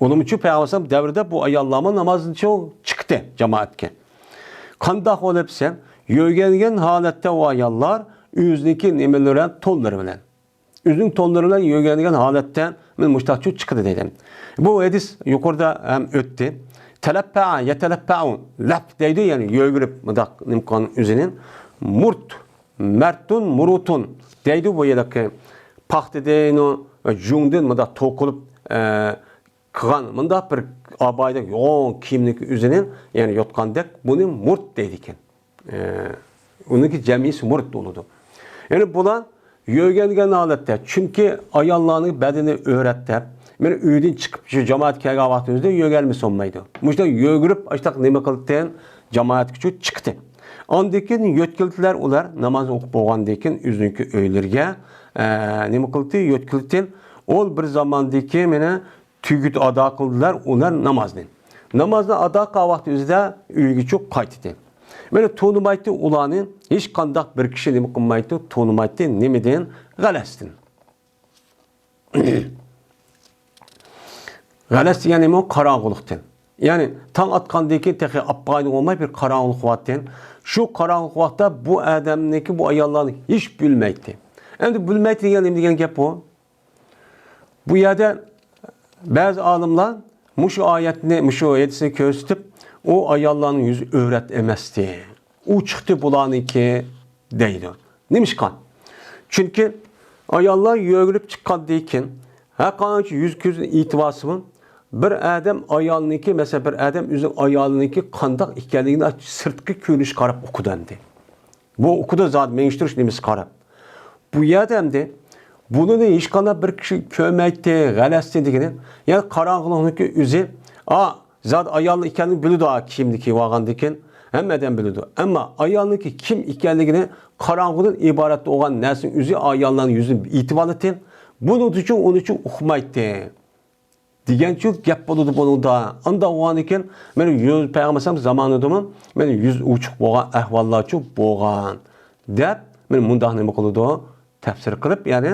Onun için Peygamberimiz devrede bu ayallama namazın çok çıktı cemaatke. Kandak olup sen yögelgen halette o ayallar yüzdeki nimelere tonları bilen. Yüzün tonlarıyla yögelgen halette müştahçı çıktı dedim. Bu hadis yukarıda hem öttü. Teleppa'a yeteleppaun laf deydi yani yögülüp mıdak nimkanın üzerinin murt Mertun murutun deydi bu yerdeki paxtedeyno jungdin mıda tokulup kıgan mıda bir abayda yoğun kimlik üzerinin yani yotkandek bunu murt deydiken. Onunki cemisi murt oludu. Yani bulan yögelgen halette çünkü ayallarının bedeni öğretti. Men uydan chiqib shu jamoat kelgan vaqtimizda yögelmiş olmaydi. Muşta yögürüp açtak nima qildi? Jamoat kuchi chiqdi. Ondekin yotkildiler ular namoz o'qib bo'lgandan o'ziniki uylarga nima qildi? Yotkildi. Ol bir zamandagi meni tugit ado qildilar ular namozni. Namozni ado qilgan vaqtimizda uyga cho'q qaytdi. Meni to'nimaydi ularni hech qanday bir kishi nima qilmaydi? To'nimaydi nimadan? G'alasdan. G'alas degani nima? Qorong'ulikdan. Yani tan atkandan keyin texi apqayni olmay bir qorong'ulik vaqtdan şu qorong'ulik vaqtda bu odamniki bu ayollarni hech bilmaydi. Endi bilmaydi degan gap bu. Bu yerda ba'zi olimlar mushu oyatni, mushu hadisni ko'rsatib, o ayollarning yuzi o'rat emasdi. U chiqdi bularniki deydi. Nimishqan? Chunki ayollar yugurib chiqqandan keyin har qancha yuz ko'zni itiborsimi bir adam ayolniki mesela bir adam o'zing ayolniki qandoq ekanligini sirtqi ko'rinish qarab o'qidandi. Bu o'qida zot mengishtirish nimasi qarab. Bu yerdamda buni hech qanday bir kishi ko'rmaydi, g'alasdi degani, ya'ni qorong'ulikniki o'zi, zot ayol ekanligini biladi, kimniki bo'lgandan keyin hammadan biladi. Ammo ayolniki kim ekanligini qorong'udan iborat bo'lgan narsaning o'zi ayollarning yuzini e'tiborlati, buning uchun uqmaydi. Diyen çok gap buludu bunu da. Anda o an iken, benim yüz peygamberim zamanıdımın, benim yüz uçuk boğan, ahvallar çok boğan. Dep, benim mundah nemi kılıdı, tefsir kılıp, yani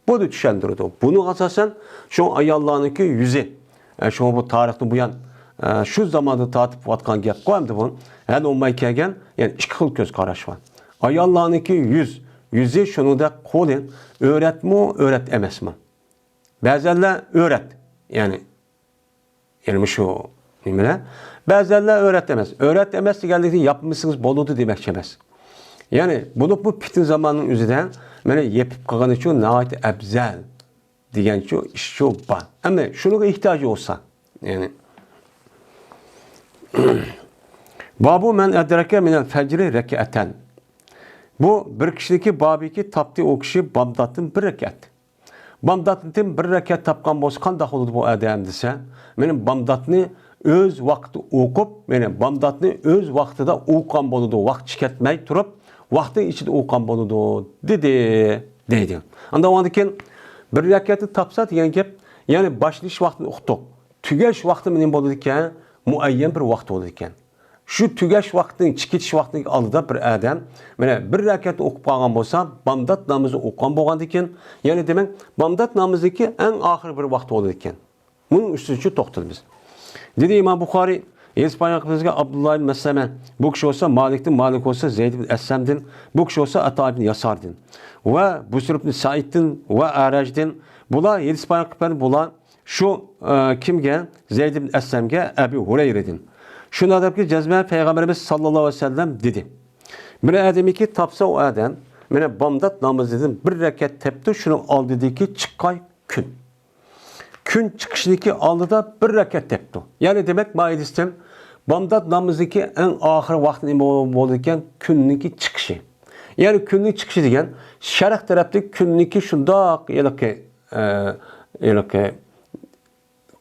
bu da düşendirdi. Bunu asasen, şu ayallarınki yüzü, şu bu tarihte bu yan, şu zamanda tatip vatkan gap koyamdı bunu. Yani olmayken, yani iki kıl göz karaş var. Ayallarınki yüzü şunu da kolin, öğret mi, öğret emez mi? Bazenler öğret. Yani şu nimele. Bazılarına öğretemez. Öğretemez geldiğinde yapmışsınız boludu demek çemez. Yani bunu bu pitin zamanının üzerinden bana yapıp kalan için nahit ebzel diyen şu var. Ama şuna ihtiyacı olsa yani babu men edrake minel fecri rek'aten. Bu bir kişideki babiki taptı o kişi Bamdat'ın bir rekat. Bamdat'ın bir rekat tapkan bolsa qanday bo'ladi bu adam desa, benim Bamdat'ni öz vaqti o'qib, mana bomdodni öz vaqtida o'qigan bo'ladi. Vaqt chekatmay turib, vaqti ichida o'qigan bo'ladi deydi. Anda ondan keyin bir rakatni topsa degan gap, ya'ni boshlash vaqtini o'qitdik. Tugash vaqti nima bo'ladi ekan? Muayyan bir vaqt bo'ladi ekan. Shu tugash vaqtining, chiqish vaqtining oldida bir odam mana bir rakat o'qib qolgan bo'lsa, bomdod namozi o'qigan bo'lgandan keyin, ya'ni demak, bomdod namozniki eng oxirgi bir vaqt bo'ladi ekan. Bunun üstüne to'xtalamiz. Dedi İmam Buxoriy, Espaniya'da Abdullah ibn Mesleme, bu kişi olsa Malik'tin, Malik olsa Zeyd ibn Essem'din, bu kişi olsa Ata ibn Yasar'din. Ve Busr ibn Said'din ve Araj'din. Bula İspanya'da bula şu kimge? Zeyd ibn Essem'ge Ebu Hureyre'din. Şuna da ki cezme Peygamberimiz sallallahu aleyhi ve sellem dedi. Bir ademi ki tapsa o adam, mene bomdat namazı dedim, bir rekat tepti, şunu al dedi ki çıkay gün. Gün çıkışındaki aldı da bir rekat tepti. Yani demek maidistem, bomdat namazındaki en ahir vaktin olurken künniki çıkışı. Yani künlük çıkışı degen, şerh tarafta künniki şunda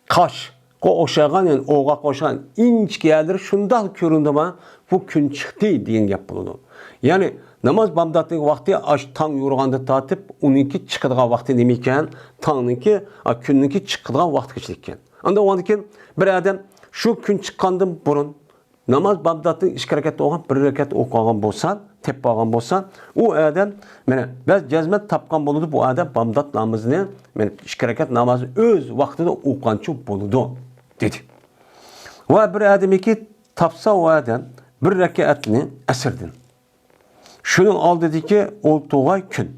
kaş, oşağın yani oğa koşan inç gelir şunda köründü ma bu gün çıktı diyen gap bulundu. Yani namaz bomdatning vakti aş tang yurganda tatip uniki çıkıdığan vakti demeyken tangniki künniki çıkıdığan vakti geçirken. Anda ondan bir adam şu gün çıkandan burun namaz bomdatning iş hareketi olan bir hareket okuyan bolsa, tep bağlan bolsa, o adam mene biz cezmet tapkan buludu bu adam bomdat namazını mene iş hareket namazı öz vaktinde okuyançı buludu dedi. Ve bir adam ki tapsa o adam bir rekatını esirdin. Şunun al dedi ki oltuğa gün.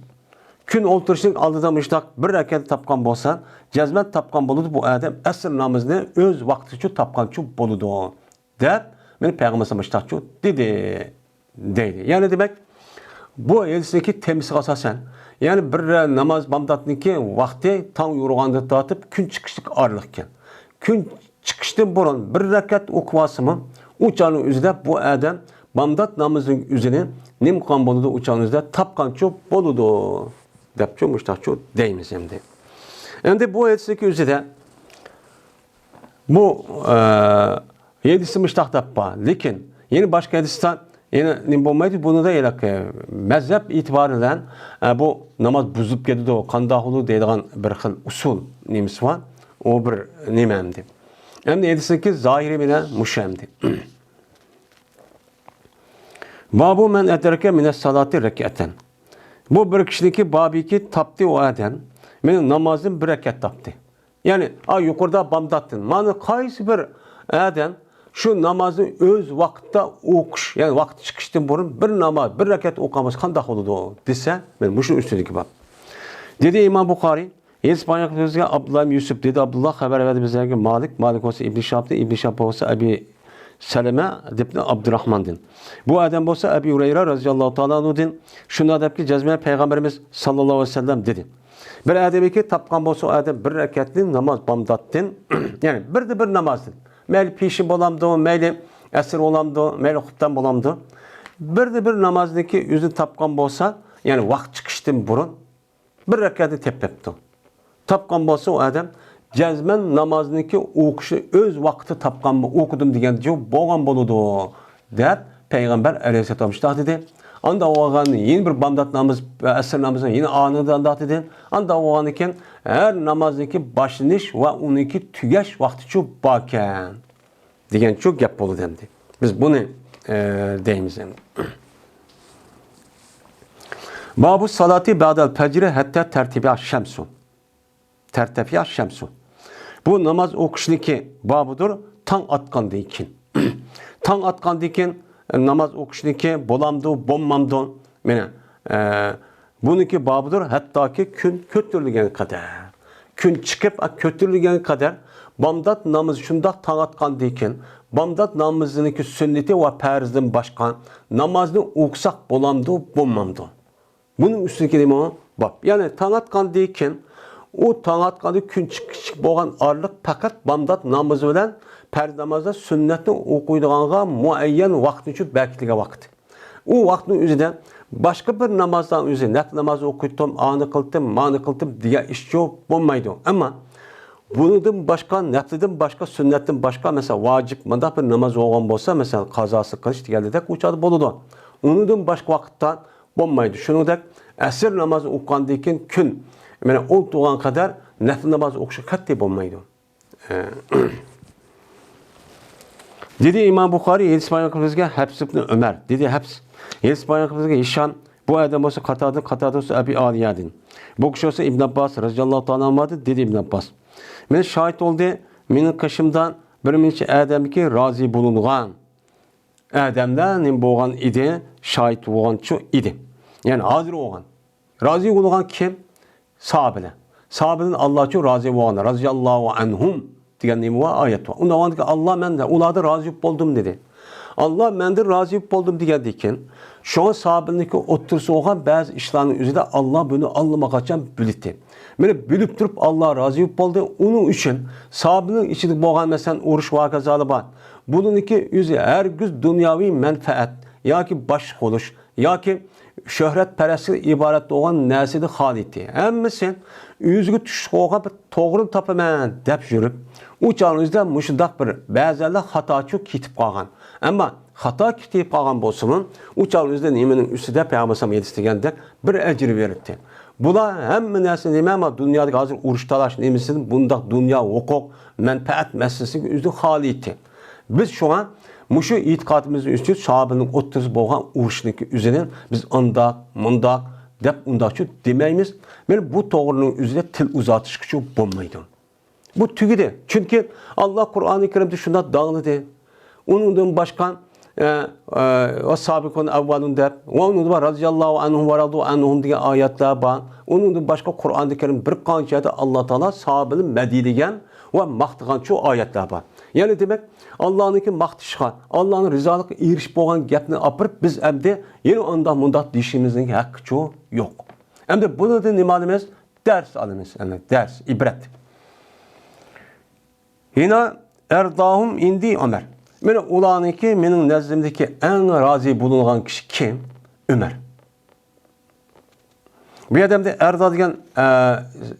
Gün olturuşun aldıda müştak bir rekat tapkan bolsa, cezmet tapkan buludu bu adam esir namazını öz vaktiçi tapkançı buludu. Dep meni Peygamber müştakçı dedi. Yani demek bu hadisdeki temsil asasen yani bir namaz bomdatniki vakti tam yurganda tatıp gün çıkışlık arlıkken. Gün çıkıştan burun bir rekat okuvası mı uçanın üzerinde bu adam bomdat namazının üzerine nimkan boludu uçanın üzerinde tapkan çok boludu. Depçu müştakçı deyimiz hem de. Hem bu hadisdeki üzerinde bu hadisi müştak tappa. Lakin yeni başka hadistan yine ne olmaydı bunu da yelak mezhep itibariyle bu namaz bozup geldi o kandahulu deydiğen bir xil usul nemiz var. O bir nememdi. Hem de hadisdeki zahiri bile müşemdi. Babu men ederke mine salati rekaten. Bu bir kişideki babiki taptı o adam. Benim namazım bir rekat taptı. Yani yukarıda bamdattın. Manı kaysi bir adam şu namazı öz vakitte okuş, yani vakti çıkıştan burun bir namaz, bir rekat okamaz kandak oldu dese, ben bu şu üstündeki bab. Dedi İmam Buxoriy, İspanya'da Abdullah ibn Yusuf dedi, Abdullah haber verdi bize ki Malik olsa İbn Şahab'dı, İbn Şahab olsa Ebi Seleme ibn Abdurrahman'dın. Bu adam olsa Ebi Hureyre radıyallahu ta'ala anh'dın. Şunu da ki cezmeye Peygamberimiz sallallahu aleyhi ve sellem dedi. Bir ademi ki tapkan olsa o adam bir rekatli namaz bamdattın. Yani bir namazdın. Meyli pişi bolamdı, meyli esir olamdı, meyli huttan bolamdı. Bir namazdaki yüzü tapkan bolsa, yani vakt çıkıştın burun, bir rekatı tepepti. Tapkan bolsa o adam, cezmen namazındaki okuşu öz vakti tapkan mı okudum diyen diyor, boğan boludu. Der, Peygamber aleyhisselam işte dedi. Anda o ağanı yeni bir bandat namaz, esir namazı yine anında da dedi. Anda o ağanı iken her namazdaki başlanış ve onunki tügeş vakti çok baken. Diyen çok gap bolu dendi. Biz bunu deyimiz. Babu salati ba'del fecri hatta tertibi şemsu. Tertefi şemsu. Bu namaz okuşundaki babudur. Tan atkan deyken. Tan atkan deyken namaz okuşundaki bolamdı, bommamdı. Yani bununki babudur. Hatta ki gün kötürlügen kadar. Gün çıkıp kötürlügen kadar bamdat namazı şundak tan atkan deyken bamdat namazındaki sünneti ve perzden başka namazını okusak bolamdı, bommamdı. Bunun üstündeki değil mi o? Bak, yani tan atkan deyken o tan atkanı gün çıkışık boğan arlık fakat bamdat namazı bilen perz namazda sünnetini okuyduğuna muayyen vakti için belki vakti. O vaktin üzerinde başka bir namazdan üzerinde net namazı okudum, anı kıldım, manı kıldım diye iş yok olmaydı. Ama Bundan başka, naflidan başka, sünnetten başka mesela vacip, mındak bir namaz olgan bolsa, mesela kazası kılış degende uçadı boludu. Onundan başka vaqtda bolmaydı. Şunudek asr namazı okugandan keyin kun, mana o tuğan kadar nafil namazı okuşu katta bolmaydı. Dedi İmam Bukhari, Yedis Bayakımızga Habs ibn Ömer. Dedi Habs. Yedis Bayakımızga Hişam. Bu adam olsa Katade olsa Ebi Aliyadin. Bu kişi olsa İbn Abbas radıyallahu ta'ala anh'adı. Dedi İbn Abbas. Men şahit oldu. Menin kaşımdan bir minçe adam ki razı bulungan. Adamdan bolgan idi, şahit bolgan şu idi. Yani hazır olgan. Razı bulungan kim? Sahabeler. Sahabeden Allah için razı bolgan. Radıyallahu anhum diyen neymi ayet var. Onda var ki Allah mende, ularda razı oldum dedi. Allah mende razı oldum degenden şu an sahabendeki otursa olgan bazı işlerin üzerinde Allah bunu anlamak için bildi. Böyle bilip durup Allah razı oldu. Onun için sahabenin içinde bolgan mesela uruş vakazalı var. Bunun iki yüzü her gün dünyavi menfaat, ya ki baş oluş, ya ki şöhret perestlik ibaret olan nesidi haliti. Hemmisi yüzüge düşük olan bir doğru tapaman dep jürüp, uçağınızda muşundak bir bazılarla hata çok kitip kalgan. Ama hata kitip kalgan bolsunun, uçağınızda nimenin üstüde Peygamber yetiştirgendek bir ecri verirdi. Bula hem nesli nime ama dünyadaki hazır uruş talaş nimesinin bundak dünya hukuk, menfaat meselesinin üstü haliti. Biz şu an muşu itikadımızın üstü sahabenin oturuz boğan uğuşundaki üzerine biz andak, mundak, dep undakçı demeyimiz. Yani bu doğrunun üzerine til uzatış küçük bulmaydı. Bu tügüdü. Çünkü Allah Kur'an-ı Kerim'de şunda dağılıdı. Onun başkan o sabikon evvalun dep. Onun da radıyallahu anhum ve radu anhum diye ayetler var. Onun da başka Kur'an-ı Kerim bir kançada Allah Teala sahabenin mediligen ve maktıgan çoğu ayetler var. Yani demek Allah'ınki maktışka, Allah'ın rızalık iriş boğan gepni apırıp biz emde yeni anda mundat dişimizin hakkı çoğu yok. Emde bunu da nimalimiz ders alımız. Yani ders, ibret. Yine erdahum indi Ömer. Mene ulanınki benim nezdimdeki en razı bulunan kişi kim? Ömer. Bir adam da erda degen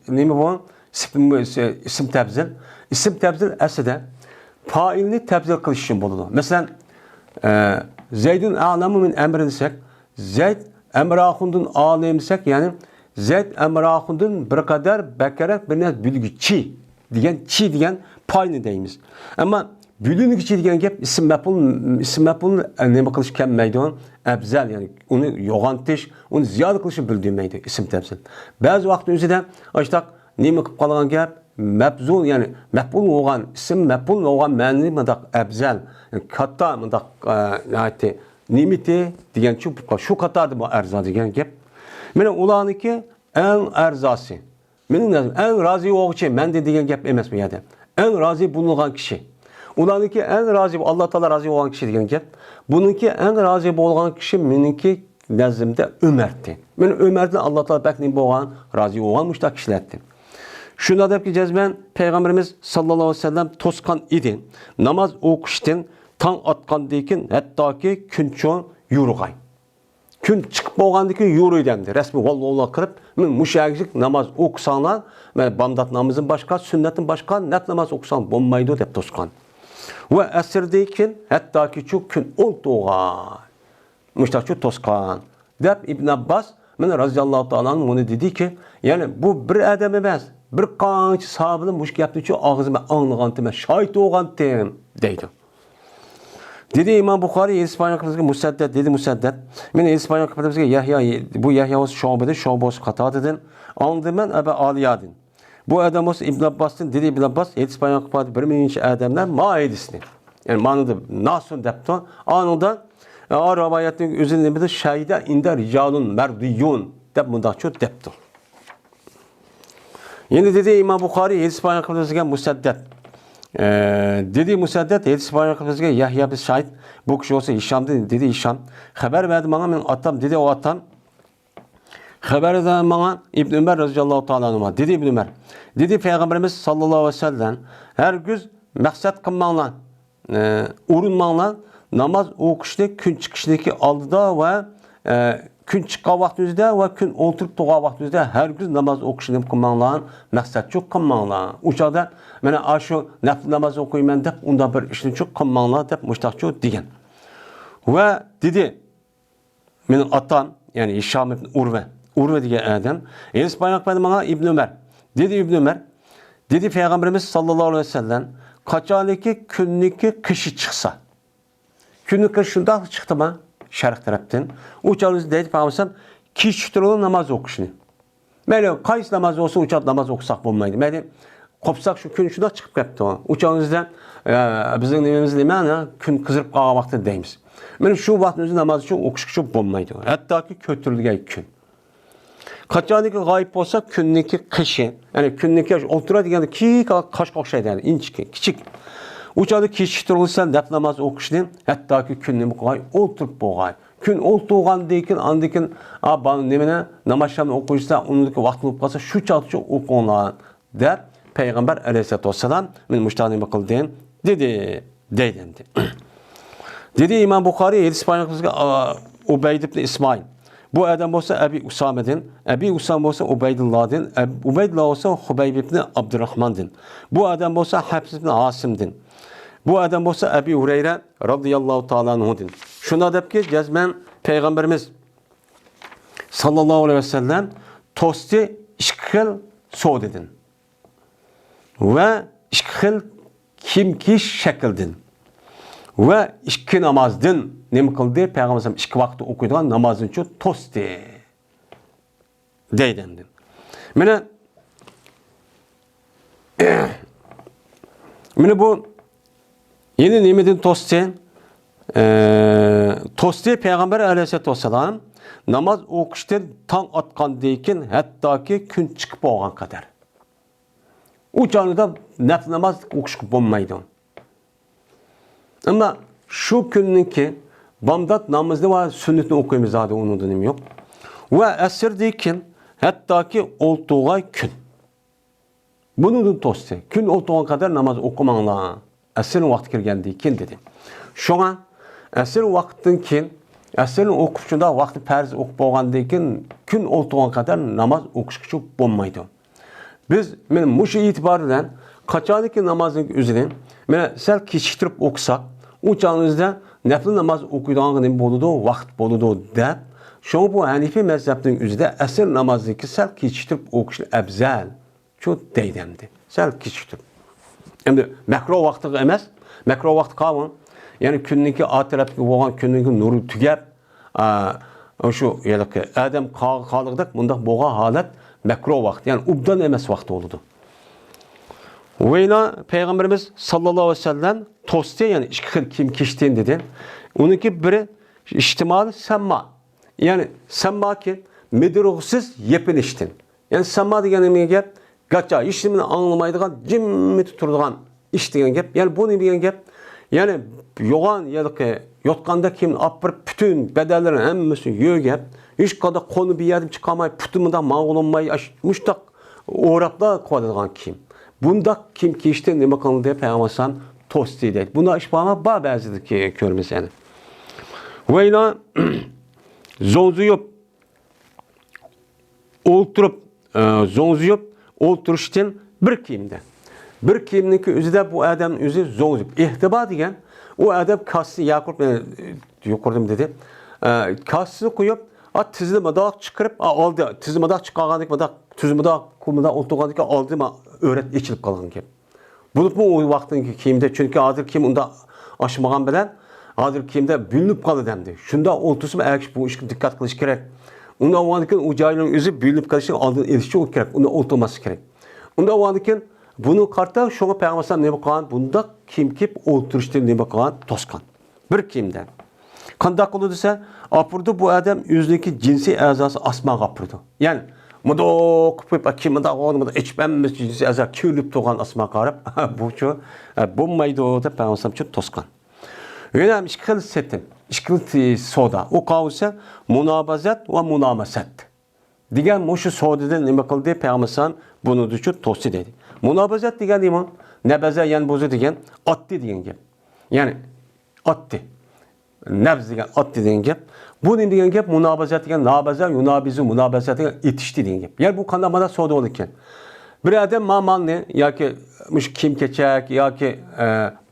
neymi bu? İsim tebzil. İsim tebzil esede failini tebzil kılış için bulunur. Mesela Zeyd'ün a'lamu min emrin desek, Zeyd emrahundun a'layım desek, yani Zeyd emrahundun bir kadar bekerek bir ne bilgi çi diyen payını deyimiz. Ama bilgi çi diyen gep isim mef'ul ne kılış kemmeydi on ebzel, yani onu yoğantış, onu ziyade kılışı bildirmeydi isim tebzil. Bazı vakti üzerinde açtak neymi kıp kalan gep mebzul, yani mef'ul olan isim mef'ul olan mani mıdak ebzel, yani katta mıdak neyati nimiti diyen şu katardı bu erza diyen gep. Mene ulaniki en erzası. Benim en razı olduğu için men de diyen gep emez mi ya da? En razı bulunan kişi. Ulaniki en razı, Allah Teala razı olan kişi diyen gep. Bununki en razı olan kişi meninki nezdimde Ömer'ti. Men Ömer'den Allah Teala bekleyin boğan razı olan müştak kişilerdi. Şunda da ki cezben Peygamberimiz sallallahu aleyhi ve sellem toskan idi. Namaz okuştun tan atkan dekin hatta ki künçon yurugay. Gün çıkıp boğandaki yuru dendi. Resmi vallahi kırıp men müşahicik namaz okusanlar, men bandat namazın başka, sünnetin başka, net namaz okusan bolmaydı dep toskan. Ve esirdekin hatta ki çok gün olduğa. Müştakçı toskan. Dep İbn Abbas men radıyallahu ta'ala onu dedi ki, yani bu bir adam emas. Bir qancha sahabenin muş gapni ağzıma anlığantım, şahit olğantım deydi. Dedi İmam Bukhari İspanya kıpırızga Musaddet dedi Musaddet. Men İspanya kıpırızga Yahya, bu Yahya olsa Şube'de, Şube olsa Katadedin. Anladım ben Ebu Aliyadin. Bu adam olsa İbn Abbas'ın dedi İbn Abbas İspanya kıpırızga bir minci adamlar maidisini. Yani manada nasun depto. Anında o ravayetin üzerinde bir şahide inde ricalun merdiyun dep mundakçı depto. Yine dedi İmam Bukhari İspanya kıpırızga Musaddet. Dedi Musaddet İspanya kıpırızga Yahya bir şahit. Bu kişi olsa Hişam dedi Hişam. Haber verdi bana men atam dedi o atam. Haber verdi bana İbn Ömer radıyallahu ta'ala anhuma. Dedi İbn Ömer. Dedi Peygamberimiz sallallahu aleyhi ve sellem her güz maksat kılmanla urunmanla namaz okuşta gün çıkışındaki aldıda ve kun chiqqan vaqtingizda va kun o'tirib turgan vaqtingizda hargiz namoz o'qishni qilmanglar, maqsad yo'q qilmanglar. U joyda mana shu nafl namoz o'qiyman deb unda bir ishni yo'q qilmanglar deb mushtaqchu degan. Va dedi mening otam, ya'ni Hisham ibn Urva degan adam, endi payg'ambar menga Ibn Umar. Dedi Ibn Umar, dedi Peygamberimiz sallallohu alayhi vasallam, qachoniki kunniki qishi chiqsa. Kunni shunday chiqdimi? Sharq tarafdan. U chog'da deydi Peygamber kechqurun namoz o'qishni. Mayli qaysi namoz bo'lsa, u chog'da namoz o'qisak bo'lmaydi. Mayli qopsak shu kun shunday chiqib ketdi. U chog'da bizning nimamiz nima? Kun qizirib qolgan vaqtda deymiz. Mana shu vaqtimizda namoz uchun o'qish uchun bo'lmaydi. Hattoki ko'tarilgan kun. Qachoniki g'oyib bo'lsa, kunniki qishi, ya'ni kunniki o'tiradigan qoshqa o'xshaydi, inchki, kichik. U chog'da kechqurun daf namoz o'qishni, hattoki kunni muqoy o'tirib bo'lg'ay. Kun o'ltirgandan keyin andikin nimani namozlarni o'qishsa, uniki vaqt bo'lib qolsa, shu chog'da o'qinglar deb payg'ambar alayhisolatu vassalam men mushtaqni qildim dedi. Dedi İmam Buxoriy hadis payg'ambarimizga Ubayd ibn İsmail. Bu adam bo'lsa Abi Usame'din, Abi Usame bo'lsa Ubeydullah'din, Ubeydullah bo'lsa Hubayb ibn Abdurrahman'din. Bu adam bo'lsa Hafs ibn Asim'din. Bu adam bo'lsa Abi Hureyre radıyallahu ta'ala anhu'din. Şuna debki cezmen Peygamberimiz sallallahu aleyhi ve sellem tosti işkil so'didin. Ve işkil kimki şekildin. Ve ikki namozdin nima qildi? Payg'ambarimiz ikki vaqtda o'qiydigan namozning uchun to'sdi deydi. Mana bu yeni nimadan to'sdi? To'sdi Payg'ambar alayhisolatu vasallam namoz o'qishdan tong otgandan keyin hattoki kun chiqib bo'lgan qadar. U jonida nafl namoz o'qishga bo'lmaydi. Ama şu günkü bamdat namazını ve sünnetini okuyumuz zaten onun dönemi yok. Ve esirdikin hatta ki olduğu gün. Bunu da tostu. Gün olduğu kadar namaz okumanla esirin vakti kirgendikin dedi. Şu an esir vaktin ki esirin okuşunda vakti perz okup boğandikin gün olduğu kadar namaz okuşu bulmaydı. Biz benim muşu itibariyle kaçaniki namazın üzerine sel kişitirip okusak o çağınızda nafil namaz okuyduğun boludu, vaqt boludu deb, şunu bu Hanifi mezhebinin üzerinde esir namazı sel kişitirip okuşu ebzel, çok deydemdi. Sel kişitirip. Şimdi mekro vakti emez, mekro vakti kalın. Yani künniki atirafki olan künniki nuru tügep, şu yedeki Adem kalıqdak, bundak boğa halet mekro vakti. Yani ubdan emez vakti oludu. Veyna Peygamberimiz sallallahu aleyhi ve sellem tosti yani kim kiştin dedi. Onunki biri ihtimal semma. Yani semma ki medruğsuz yepin iştin. Yani semma degeni gap gaça işimini anlamaydıgan cimmi tuturduğan iş degen gap. Yani bu ne degen gap? Yani yoğan ya ki yotkanda kim apırıp bütün bedellerin hemmesi yiyor gap. Hiç kadar konu bir yerden çıkamay putumundan mağulunmayı müştak uğrapla koyduğun kim? Bunda kim ki işte ne bakalım diye Peygamber tosti deydi. Bunda işbama bazıdır ki görmüş yani. Ve yine zonzuyup oturuştan bir kimde. Bir kimdeki üzerinde bu adamın üzeri zonzuyup. İhtiba diyen o adam kası Yakup yukarıdım dedi. Kasını koyup tizime daha çıkarıp aldı. Tizime daha çıkargandık mı da tizime daha kumda oturgandık aldı mı öğret içilip kalan gibi. Bu o vaktin kimde çünkü adır kim onda aşmagan bilen adır kimde bölünüp kalı demdi. Şunda oltusu eğer bu işe dikkat kılış gerek. Onda o andikin o cahilin yüzü bölünüp kalışı aldığın ilişki o gerek. Onda oltulması gerek. Onda o andikin bunu kartta şuna Peygamber ne bakan bunda kim oturuştu ne bakan toskan. Bir kimde. Kandak oldu ise apurdu bu adam yüzdeki cinsi azası asma kapırdı. Yani Mudok pep kimda olmadı içmemiz cinsi azar külüp toğan asma qarab bu şu bommaydı o da Peygamber çok toskan. Önemli işkil setim, işkil soda. O kavsa munabazat ve munamasat. Digen muşu sodadan nima qildi Peygamber bunu düşür tosti dedi. Munabazat digen nima? Nabaza yani bozu digen attı digen gap. Yani attı. Nefs degan at degan gap. Bu ne degan gap? Munabazat degan nabaza, yunabizu munabazat degan etishdi degan gap. Yani bu qanday mana savdo bo'lar ekan. Bir adam malni yoki mush kiyim-kechak yoki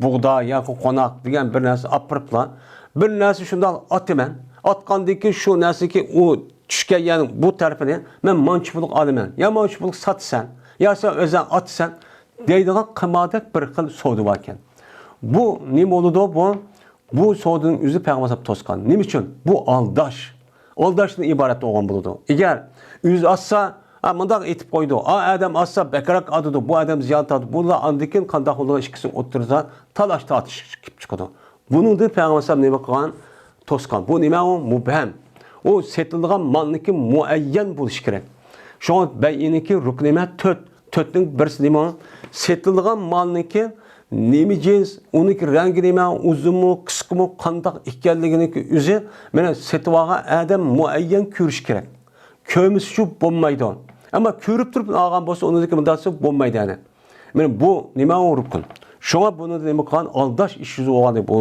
bug'doy yoki qo'noq degan bir narsa olib turiblar. Bir narsa shundoq otaman. Otgandan keyin shu narsaki u tushgan yani bu tarafini men manchiplik olaman. Ya manchiplik satsan, ya sen o'zing otsan deydigan qimmatli bir xil savdo bor ekan. Bu nima bo'ladi bu? Bu savdoning o'zi payg'ambar to'sqan. Nima uchun? Bu aldash. Aldashdan iborat bo'lgan bo'ladi. Agar o'zi otsa mundaq etib qo'ydi. Adam assa bakarak adıdı. Bu adam ziyorat adı. Bunlar andikin qandaq bo'lgan ikkisi o'tirsa talash tortish kelib chiqadi. Buningda payg'ambar nima qilgan? To'sqan. Bu nima u? Mubham. O setilgan malniki muayyan bo'lishi kerak. Şu an bayiniki ruknima 4. 4ning birisi nima? Setilgan malniki nemi cins, uniki rangi nima, uzunmu, qisqimi, qandaq ekanligini o'zi mana setvaga adam muayyan ko'rish kerak. Ko'rmisi shu bo'lmaydi. Ama ko'rib turib olgan bo'lsa, uniki mundasi bo'lmaydi yani. Mana bu nima rukun? Shunga buni nima qilgan? Aldash ish yuzi bo'lgan bu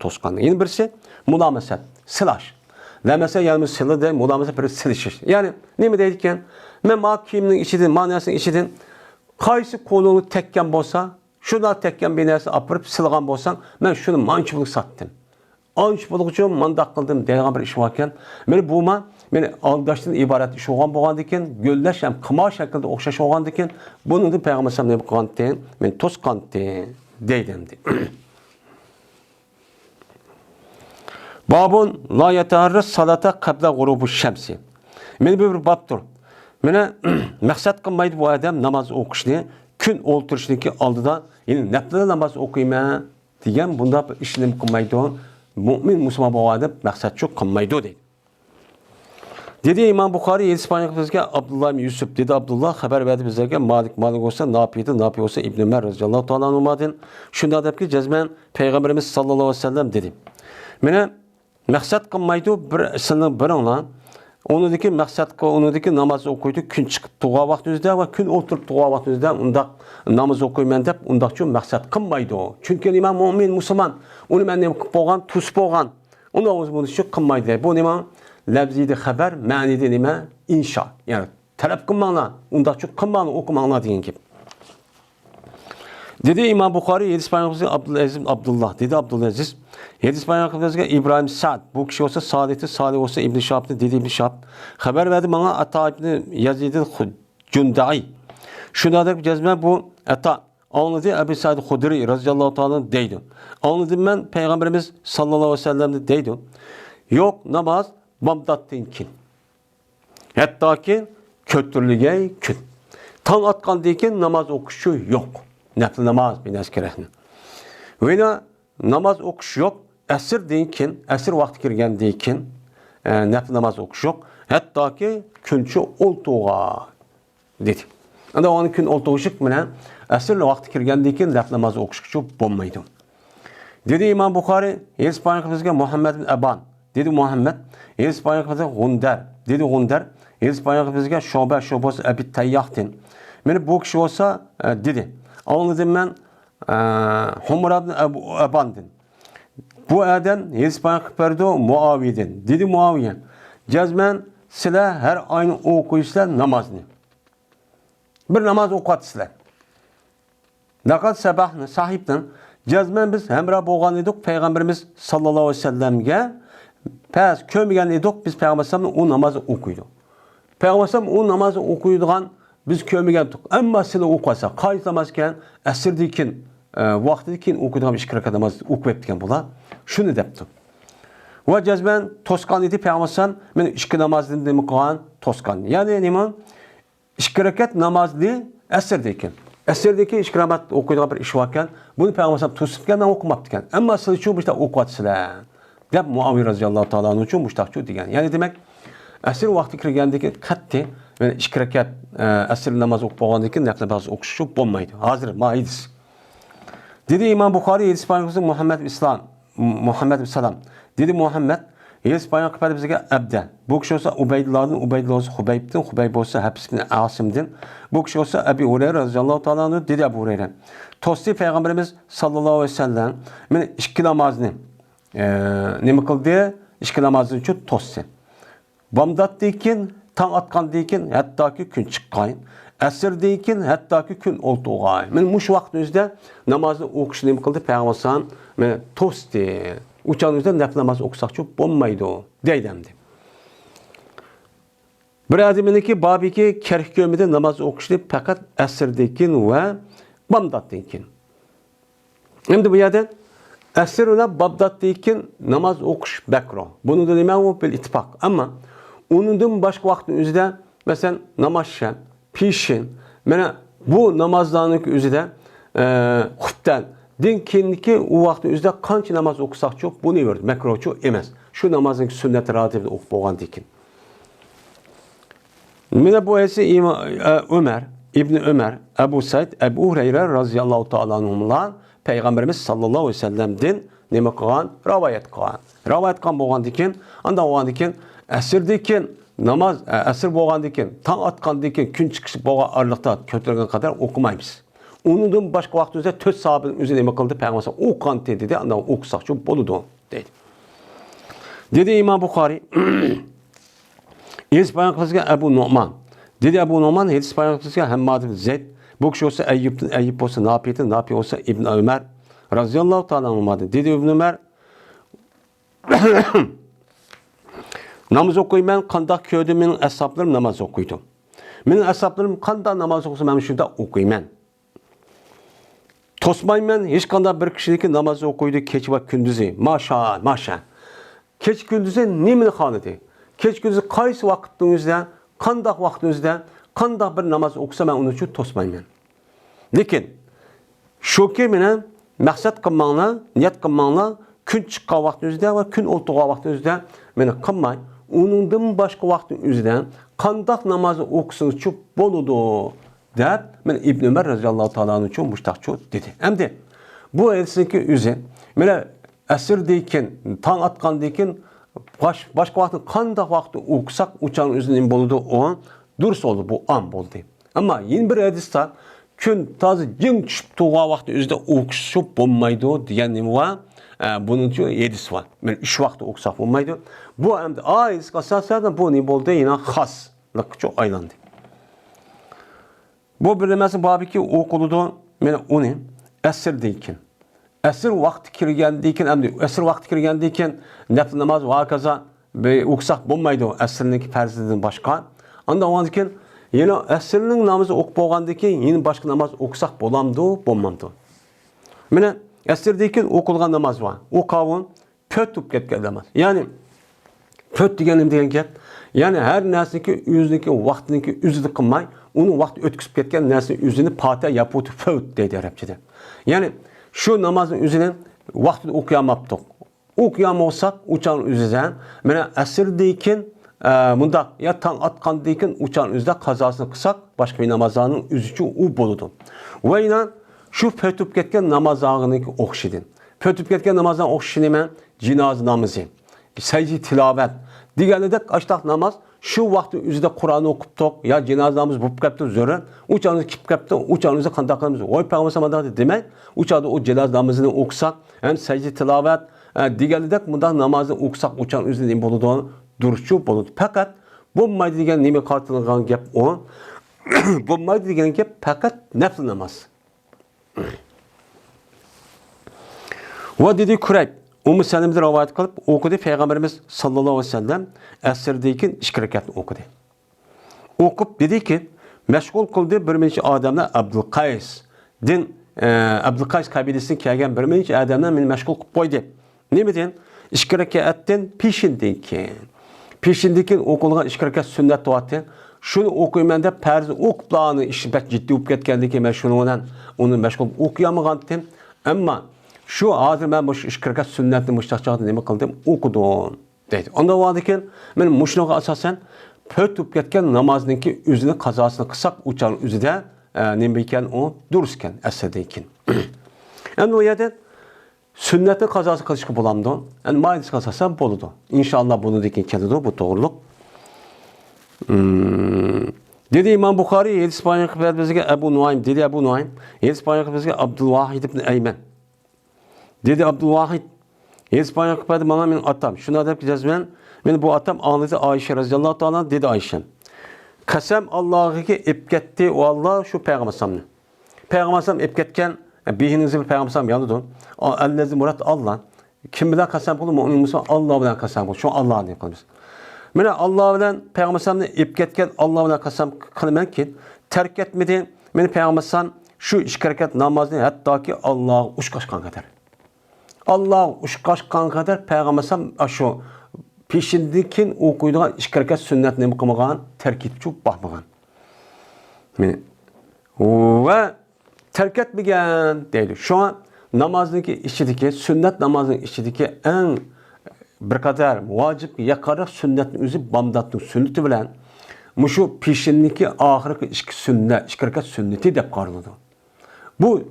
to'sqan. Yana birisi mulomasat, silash. Lemese yani silade mulamasa bir silişir. Yani nima deydi ekan? Men ma kiyimning ichidan, ma'nosining ichidan qaysi qo'lini tekkan bo'lsa, shuna tekkan bir narsa olib silgan bo'lsang, men shuni manchilik satdim. Anchilik uchun mandaq qildim degan bir ish bor ekan. Meni bu meni aldashdan iborat ish bo'lgan ekan, go'llash ham qimo shaklida o'xshash bo'lgan ekan, buni da payg'ambar sallallohu alayhi vasallam qilgan, men to'sqandim deydi. Babun la yataharras salata qabla ghurubi shamsi. Meni bir babdir. Meni maqsad qilmaydi bu odam namoz o'qishni, kun o'ltirishniki oldida, ya'ni nafl namoz o'qiyman degan bunda bir ishni qilmaydi. Mu'min musulmon bo'ladi, maqsad shu qilmaydi deydi. Dedi İmam Buxoriy Yedispaniyakimizga Abdullah ibn Yusuf dedi Abdullah xabar berdi bizlarga Malik olsa Nafi olsa İbn Ömer radhiyallohu ta'ala anhudan shunda debki jazman payg'ambarimiz sallallohu alayhi vasallam dedi. Meni maqsad qilmaydi bir sizning biringlar onudaki maqsad onudaki namoz o'qiydi kun chiqib tug'an vaqtingizda va kun o'tirib tug'an vaqtingizda undaq namoz o'qiyman deb undaqcha maqsad qilmaydi. Chunki nima mu'min musulmon uni men nima qilib bo'lgan, tus bo'lgan. Uni o'zi buni shu qilmaydi. Bu nima? Labziydi xabar, ma'nida nima? Insha. Ya'ni talab qilmanglar, undaqcha qilmanglar, o'qimanglar degan gap. Dedi İmam Buxoriy Yedispaniyakimizga Abdullah dedi Abdülaziz. Yedispaniyakimizga İbrahim Sa'd. Bu kishi olsa Sa'deti, Salih olsa İbn Şahab'ni dedi İbn Şahab. Xabar verdi bana Ata ibn Yazid Cundai. Şunda deb jazma bu Ata anladı Ebu Sa'd Hudri radhiyallohu ta'ala deydi. Anladım ben Peygamberimiz sallallahu aleyhi ve sellem deydi. Yok namaz bamdatdan kin. Hatta ki kötürlüğe kün. Tan atqandan keyin namoz o'qishi yo'q. Nafl namoz bir askerahni. Ve namaz o'qish yo'q. Asrdan keyin, asr vaqti kirgandan keyin nafl namoz o'qish yo'q. Hattoki kunchi o'ltuğa dedi. Ana onun kun o'ltug'ishik bilan asr vaqti kirgandan keyin nafl namoz o'qishga bo'lmaydi. Dedi İmam Buxoriy, Yedispaniyakimizga Muhammad ibn Aban dedi Muhammed, Yedispaniyakimizga Gundar dedi Gundar, Yedispaniyakimizga Şoba Abi Tayyah'tin. Meni bu kishi olsa dedi. Anladım ben Humar ibn Aban'din. Bu adam Yedispaniyakimizga berdi Muaviyeden. Dedi Muaviye, jazman sizlar her ayni o'qiysizlar namozni. Bir namoz o'qatsizlar. Naqat sabahni sahibdan jazman biz hamroh bo'lgan edik payg'ambarimiz sallallohu alayhi vasallamga pas ko'mgan edik biz payg'ambarimiz o namozni o'qiydi. Payg'ambarimiz o namozni o'qiydigan biz ko'mgan edik. Ammo sizlar o'qisa, qaysi namoz ekan asrdan keyin vaqtidan keyin o'qiydigan 2 rakat namoz o'qib etgan bular. Shuni debdi. Va jazman to'sqan edi payg'ambarimiz men 2 namozdan nima qilgan to'sqan. Ya'ni nima? 2 rakat namozni asrdan keyin asrdagi ishkiramat o'qiydigan bir ish bor ekan, buni payg'ambar to'sibgandan o'qimabdi ekan. Ammo siz uchun bu yerda o'qiyapsizlar. Deb Muaviy radhiyallohu ta'ala uchun mushtaqchu degan. Ya'ni demak, asr vaqti kirgandan keyin qatti, men 2 rakat asr namoz o'qib bo'lgandan keyin nafl namoz o'qish bo'lmaydi. Hozir maidis. Dedi İmam Buxoriy Yedispaniyakimizga Muhammad ibn Salam. Dedi Muhammad Yedispaniyakimizga bizga Abda. Bu kishi olsa Ubaydullohdan, Ubaydulloh Hubaybdan, Hubayb olsa Habs ibn Asimdan. Bu kishi olsa Abi Hurayra radhiyallohu ta'ala dedi Abu Hurayra. To'sti payg'ambarimiz sallallohu alayhi vasallam men 2 namozni nima qildi? İşki namazı için to'sdi. Bomdatdan keyin, tong otgandan keyin hattoki kun chiqqan. Asrdan keyin hattoki kun o'ltirgan. Men mush vaqt o'zida namozni o'qishni nima qildi? Payg'ambar sollallohu alayhi vasallam meni to'sdi. O'shaningizda nafl namoz o'qisaqchi bo'lmaydi, deydimdi. Bir adamniki babiki kerak ko'mida namoz o'qishni faqat asrdan keyin va bomdatdan keyin. Endi bu yerda asr bilan bomdatdan keyin namoz o'qish makruh. Buni nima u bil ittifoq. Ammo undan boshqa vaqtni o'zida, masalan, namozshan, pishin, mana bu namozlarning o'zida xuftan din keyinki u vaqtni o'zida qancha namoz o'qisaqchi buni berdi. Makruhchi emas. Shu namozning sunnat ratibida o'qib bo'lgandan keyin. Mana bu esa Ömer, İbn Ömer, Ebu Said, Ebu Hureyre radhiyallohu ta'ala anhumlar Peygamberimiz sallallahu aleyhi ve sellem'den nima qilgan? Rivayet qilgan. Rivayet qilgan bo'lgandan keyin, anda bo'lgandan keyin asrdan keyin namoz asr bo'lgandan keyin, tong otgandan keyin kun chiqish bo'lgan oraliqda ko'tarilgan qadar o'qimaymiz. Undan boshqa vaqtimizda 4 soatning o'zi nima qildi? Payg'ambar o'qigan dedi, anda o'qisaqchi bo'ladi dedi. Dedi İmam Buxoriy Hadis peygamberimizga Ebu Nu'man. Dedi Ebu Nu'man hadis peygamberimizga Hammad ibn Zeyd. Bu kishi olsa Ayyub olsa Nafi olsa İbn Ömer radhiyallohu ta'ala anhu dedi. İbn Ömer namoz o'qiyman, qandoq ko'rdi mening ashoblarim namoz o'qiydi. Mening ashoblarim qandoq namoz o'qisa men shunda o'qiyman. To'smayman, hech qanday bir kishiniki namoz o'qiydi kecha va kunduzi. Masha. Kech kunduzi nimani xonadi? Kech kunduzi qaysi vaqtingizda, qandoq vaqtingizda, qandoq bir namoz o'qisa men uni uchun to'smayman. Lekin shuki meni maqsad qilmanglar, niyat qilmanglar, kun chiqqan vaqtingizda va kun o'ltirgan vaqtingizda meni qilmay, uningdan boshqa vaqtning o'zida qandoq namozni o'qisingiz bo'ladi deb men İbn Ömer radhiyallohu ta'ala uchun mushtaqchi dedi. Endi bu hadisniki o'zi mana asrdan keyin, tong otgandan keyin boshqa vaqtda qanday vaqtda o'qisak, o'chan o'zining bo'ladi, o durust oldu, bu an bo'ldi. Ammo yeni bir hadisda kun toza jing tushib turgan vaqtda o'zida o'qish bo'lmaydi degan nima va buning uchun hadis bor. Men 3 vaqtda o'qisak bo'lmaydi. Bu endi hadisga asosan bu nima bo'ldi? Yana xoslikka aylandi. Bu bilinmesi babiki o'qiladi. Meni uni asrdan keyin asr vaqti kirgandan keyin, endi asr vaqti kirgandan keyin nafl namoz va kaza o'qisak bo'lmaydi, asrning farzidan boshqa. Unda ondan keyin yana asrning namozi o'qib bo'lgandan keyin yana boshqa namoz o'qisak bo'lamdi, bo'lmamdi. Mana asrdan keyin o'qilgan namoz bor. U qavun pötüp ketgan namoz. Ya'ni pöt degan nima degan gap? Ya'ni har narsaniki o'ziniki vaqtiniki o'zida qilmay, uni vaqt o'tkazib ketgan narsa o'zini pata yaput pöt deydi arabchada. Ya'ni shu namozning o'zini vaqtida o'qiyamabdik. O'qiyamolsak, o'chan o'zidan mana asrdan keyin bunda ya tong otgandan keyin o'chan o'zida qazosini qilsak, boshqa bir namozlarning o'zi uchun u bo'ladi. Va yana shu pötüp ketgan namozlarniki o'qishidin. Pötüp ketgan namozdan o'qishi nima? Jinoz namozi, sajda tilovat deganidek ashtaq namoz shu vaqtning o'zida Qur'on o'qibdik, ya jinoz namoz bo'lib ketdi, zo'ra, o'chani kelib ketdi, o'chanizni qanday qilamiz? Voy payg'ambar sollallohu demak, o'chada o jinoz namozini o'qisak, ham sajda tilovat deganidek bunday namozni o'qisak, o'chan o'zida nima bo'ladi? Durustchi bo'ladi. Faqat bo'lmaydi degan nima qartilgan gap o. Bo'lmaydi degan gap faqat nafl namoz. Va dedi Kurayb Ummu Salim'den rivayet kılıp okudu. Peygamberimiz sallallahu aleyhi ve sellem asrdayken 2 rekatni okudu. Okup dedi ki meşgul kıldı bir minci adamla Abdülkays. Din Abdülkays kabilesinden kelgen bir minci adamla beni meşgul kılıp koydu. Ne mi deyin? 2 rekatden peşindeki okulgan 2 rekat sünnet duatı. Şunu okuyman deb farz o'qiblarni ishi bak jiddiy bo'lib ketgandan men shuni uni mashg'ul o'qiyolmagandim. Ammo shu hozir men bu 2 rekat sunnatni mushtaqchaqni nima qildim? O'qidim dedi. Onda vaqtdan men mushnoga asosan pötüp ketgan namozniki o'zini qazosini qilsak, o'chan o'zida nima ekan u durust ekan asrdan keyin. Endi u yerda sunnatni qazosi qilishga bo'lamdi. Endi maylis qazosan bo'ladi. Inshaalloh buni degan keladi bu to'g'riliq. Dedi İmam Buxoriy hadis payğamber bizga Ebu Nuaym dedi Ebu Nuaym hadis payğamber bizga Abdülvahid ibn Eymen dedi Abdülvahid Yedi Peygamber kıpaydı bana benim atam. Şuna dep gideceğiz ben bu atam anladı Ayşe radıyallahu ta'ala dedi Ayşem. Kasem Allah'a ki ipketti o Allah şu Peygamber samını. Peygamber sam ipketken bihinizi bir Peygamber sam yanıdın. Ellezi murat Allah. Kim bilen kasem kılır mümin musa Allah bilen kasem kılır. Şu Allah'ın yapalım. Mene Allah bilen Peygamber samını ipketken Allah bilen kasem kılmen ki terk etmedi. Mene Peygamber sam şu işkereket namazını hatta ki Allah'a uşkaşkan kadar. Allah uşkaşkan kadar Peygamber sam şu peşindikin okuyduğun işkereket sünnetini mıkamagan terk etip çok bakmagan. Ve terk etmegen deydi. Şu an namazdaki işideki, sünnet namazının işideki en bir kadar vacip yakarı sünnetin üzü bamdatın sünneti bilen muşu peşindeki ahirki işkereket sünneti de karlıdı. Bu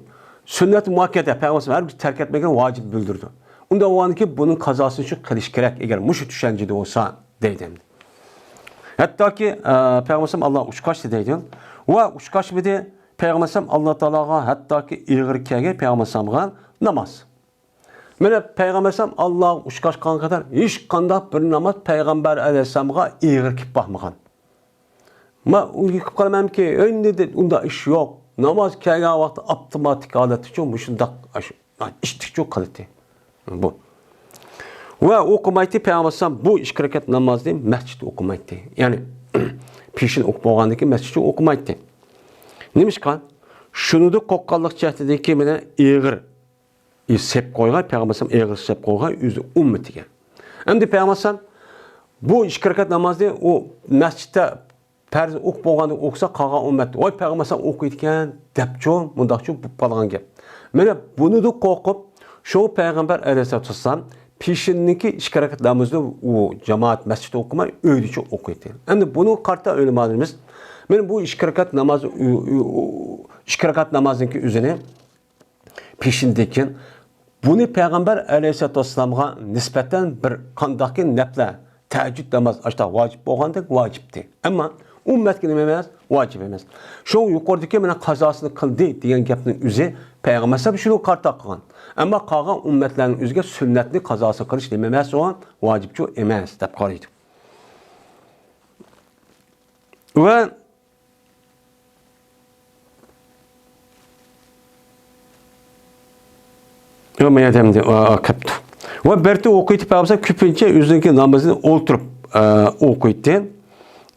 sünnet muhakkede Peygamber her bir terk etmegen vacip bildirdi. Onda o an ki bunun kazasını şu kılış gerek eğer muşu düşüncede olsa deydim. Hatta ki Peygamber Allah uçkaş deydi. Ve uçkaş bir de Peygamber Allah Teala'ga hatta ki ilgir kege Peygamber namaz. Mene Peygamber Allah uçkaşkan kadar hiç kanda bir namaz Peygamber Aleyhisselam'a ilgir kip bakmagan. Ma uyup kalamam ki önde de onda iş yok. Namaz kege vakti otomatik aleti çok muşundak iştik çok kalite. Bu. Ve okumaydı Peygamber bu işkereket namazı mescid okumaydı. Yani peşin okumağındaki mescid okumaydı. Neymiş kan? Şunu da kokkallık cehdedeki mene iğir sep koyga Peygamber iğir sep koyga yüzü ümmetiga. Endi Peygamber bu işkereket namazı o mescidde perz okumağında okusa kalan ümmet. Oy Peygamber okuyurken depço mundakço bu palan gap. Mene bunu da kokup şu Peygamber Aleyhisselatü Vesselam peşindeki işkereket namazını o cemaat mescidde okuma öylece okuydu. Endi bunu kartta öyle malumuz. Ben bu işkereket namazınki üzerine peşindeki bunu Peygamber Aleyhisselatü Vesselam'a nispeten bir kandaki neple teheccüd namaz açta vacip olgandek vacipti. Ama ümmetkin emez, vacip emez. Şu yukarıdaki mena kazasını kıldı diyen gapning üzeri Peygamber sabı şunu karta kılgan. Ama kalan ümmetlerin üzerine sünnetli kazası kılış dememez olan vacipçi emez dep qaraydı. Ve Yemeyedemdi kaptı. Ve berti okuyup Peygamber küpünce üzerindeki namazını oturup okuydu.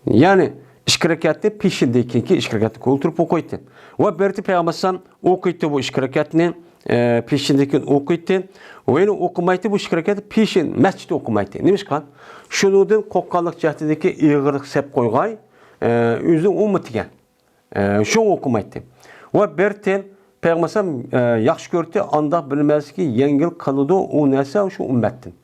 Yani işkerekette peşindeki işkerekette oturup okuydu. Ve berti Peygamber okuydu bu işkereketini peşindeki okuydu. Ve okumaydı bu işkereketi peşin mescide okumaydı. Neymiş kan? Şunun kokkallık cehdedeki iğirlik sep koygay üzün ümmetiga. Şu okumaydı. Ve berti Peygamber yaxşı gördü anda bilmez ki yengil kılıdı o nese şu ümmettin.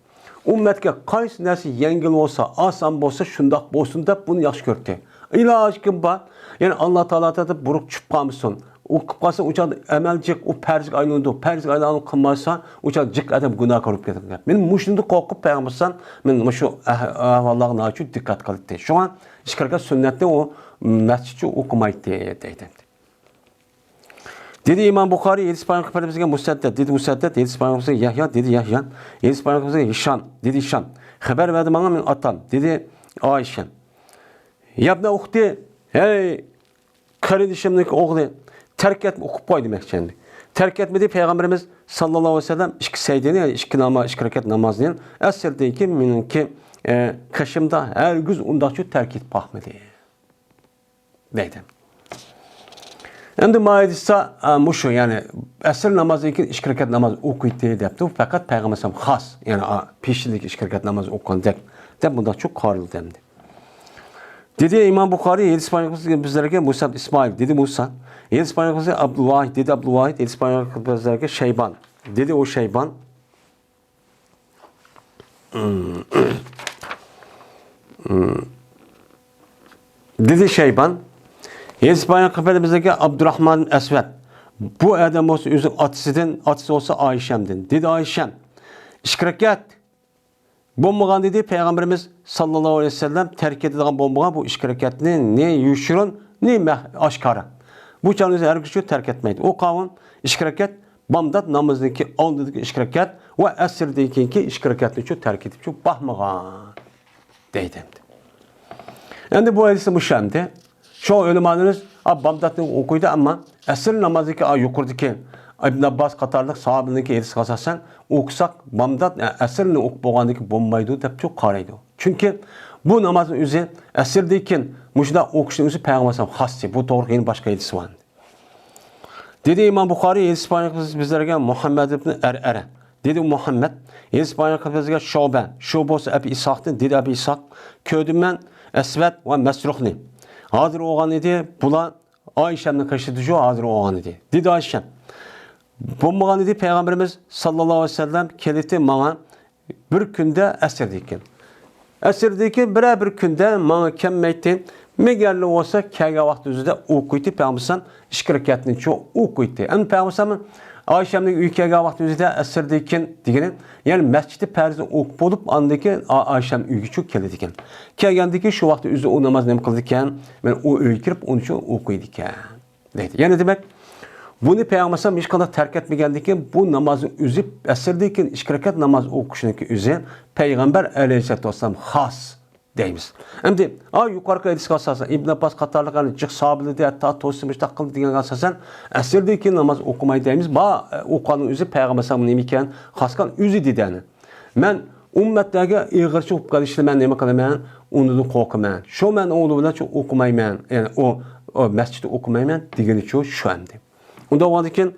Ümmetke qaysı nese yengil olsa, asan olsa şundak bolsun da bunu yaxşı gördü. İlaç kim var? Yani Allah Teala da buruk çıp qalmışsın. O qıpqasa uçaq əməlcik o pərzik aylandı. Pərzik aylanı qılmasa uçaq cik adam günah qılıb getir. Men muşunda qoqub Peygamber men şu ahvallarına açıb dikkat qıldı. Şu an işkarqa sünnətdə o məscidçi okumaydı deydi. Dedi İmam Bukhari, Yedis Peygamber Efendimiz'e Musaddet, dedi Musaddet, Yedis Peygamber'e Yahya, dedi Yahya, Yedis Peygamber'e Hişam, dedi Hişam. Haber verdi bana min atam, dedi Ayşe. Yabna uhti, hey kardeşimdeki oğlu terk etme, okup koy demek kendi. Terk etmedi Peygamberimiz sallallahu aleyhi ve sellem iki seydeni, yani iki hareket namazının eserdeki ki minunki kaşımda her güz undakçı terk et pahmedi. Deydim. Endi maidisa muşu yani esir namazı için işkirket namazı okuydu deyipti. Fakat Peygamber has yani peşindeki işkirket namazı okuyan de bunda çok karlı demdi. Dedi İmam Bukhari Yedis Peygamber bizlerge Musa İsmail dedi Musa. Yedis Peygamber Abdülvahid dedi Abdülvahid Yedis Peygamber bizlerge Şeyban dedi o Şeyban. Dedi Şeyban. Yedis Peygamber bizlerge Abdurrahman Esved. Bu adam olsa üzüm atısı olsa Ayşem'din. Dedi Ayşem. İşkirket bombagan dedi Peygamberimiz sallallahu aleyhi ve sellem terk edilen bombagan bu işkireketini ne yuşurun ne aşkara. Bu canınızı her kişi terk etmeydi. O kavun işkireket Bamdat namazındaki aldığındaki iş harakat ve esirdeki iş harekatını çok terk edip çok bakmağa deydi. Yani bu hadisi bu şemde. Çoğu ölümanınız Bamdat'ını okuydu ama esir namazındaki yukarıdaki İbn Abbas Katarlık sahabındaki hadisi kasasen okusak Bamdat esirini okup boğandaki bombaydı da çok karaydı. Çünkü bu namazın üzeri esirdeyken muşda okuşun üzeri Peygamber'e hasti. Bu doğru yeni başka hadisi var. Dedi İmam Bukhari hadis paylaşması bizlerge Muhammed ibn Er'ere. Dedi Muhammed hadis paylaşması bizlerge Şube. Şube olsa Ebi İshak'tı. Dedi Ebi İshak köydümen Esved ve Mesruhni. Hazır oğan idi. Bula Ayşem'le kaçırdıcı hazır oğan idi. Dedi Ayşem. Bu idi Peygamberimiz sallallahu aleyhi ve sellem keliti bana bir günde esirdeyken. Esirdeyken bir günde bana kemmeydi. Megerli olsa kâga vakti üzerinde okuydu. Peygamberimiz işkirakatını çok okuydu. Yani Peygamberimiz Ayşem'in ülkega vakti üzerinde esirdeyken diyelim. Yani mescidi perzi okup olup andaki Ayşem ülke çok keledikken. Kâgandaki şu vakti üzerinde o namaz nem kıldıkken ben o öykürüp onun için okuydukken. Yani demek bunu Peygamberimiz hiç kadar terk etmegendiyken bu namazın üzü esirdeyken işkirakat namaz okuşundaki üzerine Peygamber aleyhisselatü vesselam has deymiz. Şimdi yukarıda hadis asasen İbn Abbas Katarlık hani cık sabili de hatta toslamış takıldı diyen asasen esirdeki namaz okumayı deymiz. Ba okanın üzü Peygamber'in nemiken haskan üzü dideni. Men ümmetlerge iğirçi okup kalışlı men nemi kalamen onu da okumayın. Şu men oğlu bile çok okumayın. Yani o mescidi okumayın digeni çoğu şu emdi. Onda o adeken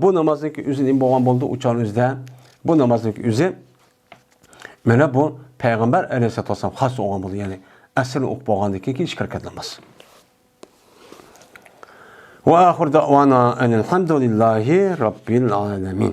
bu namazdaki üzü boğan boldu uçan üzde bu namazdaki üzü mene bu Peygamber aleyhisselatü vesselam has olan bulu yani esirini okup boğandaki ki iş hareketlenmez. Ve ahir da'vana enelhamdülillahi rabbil alemin.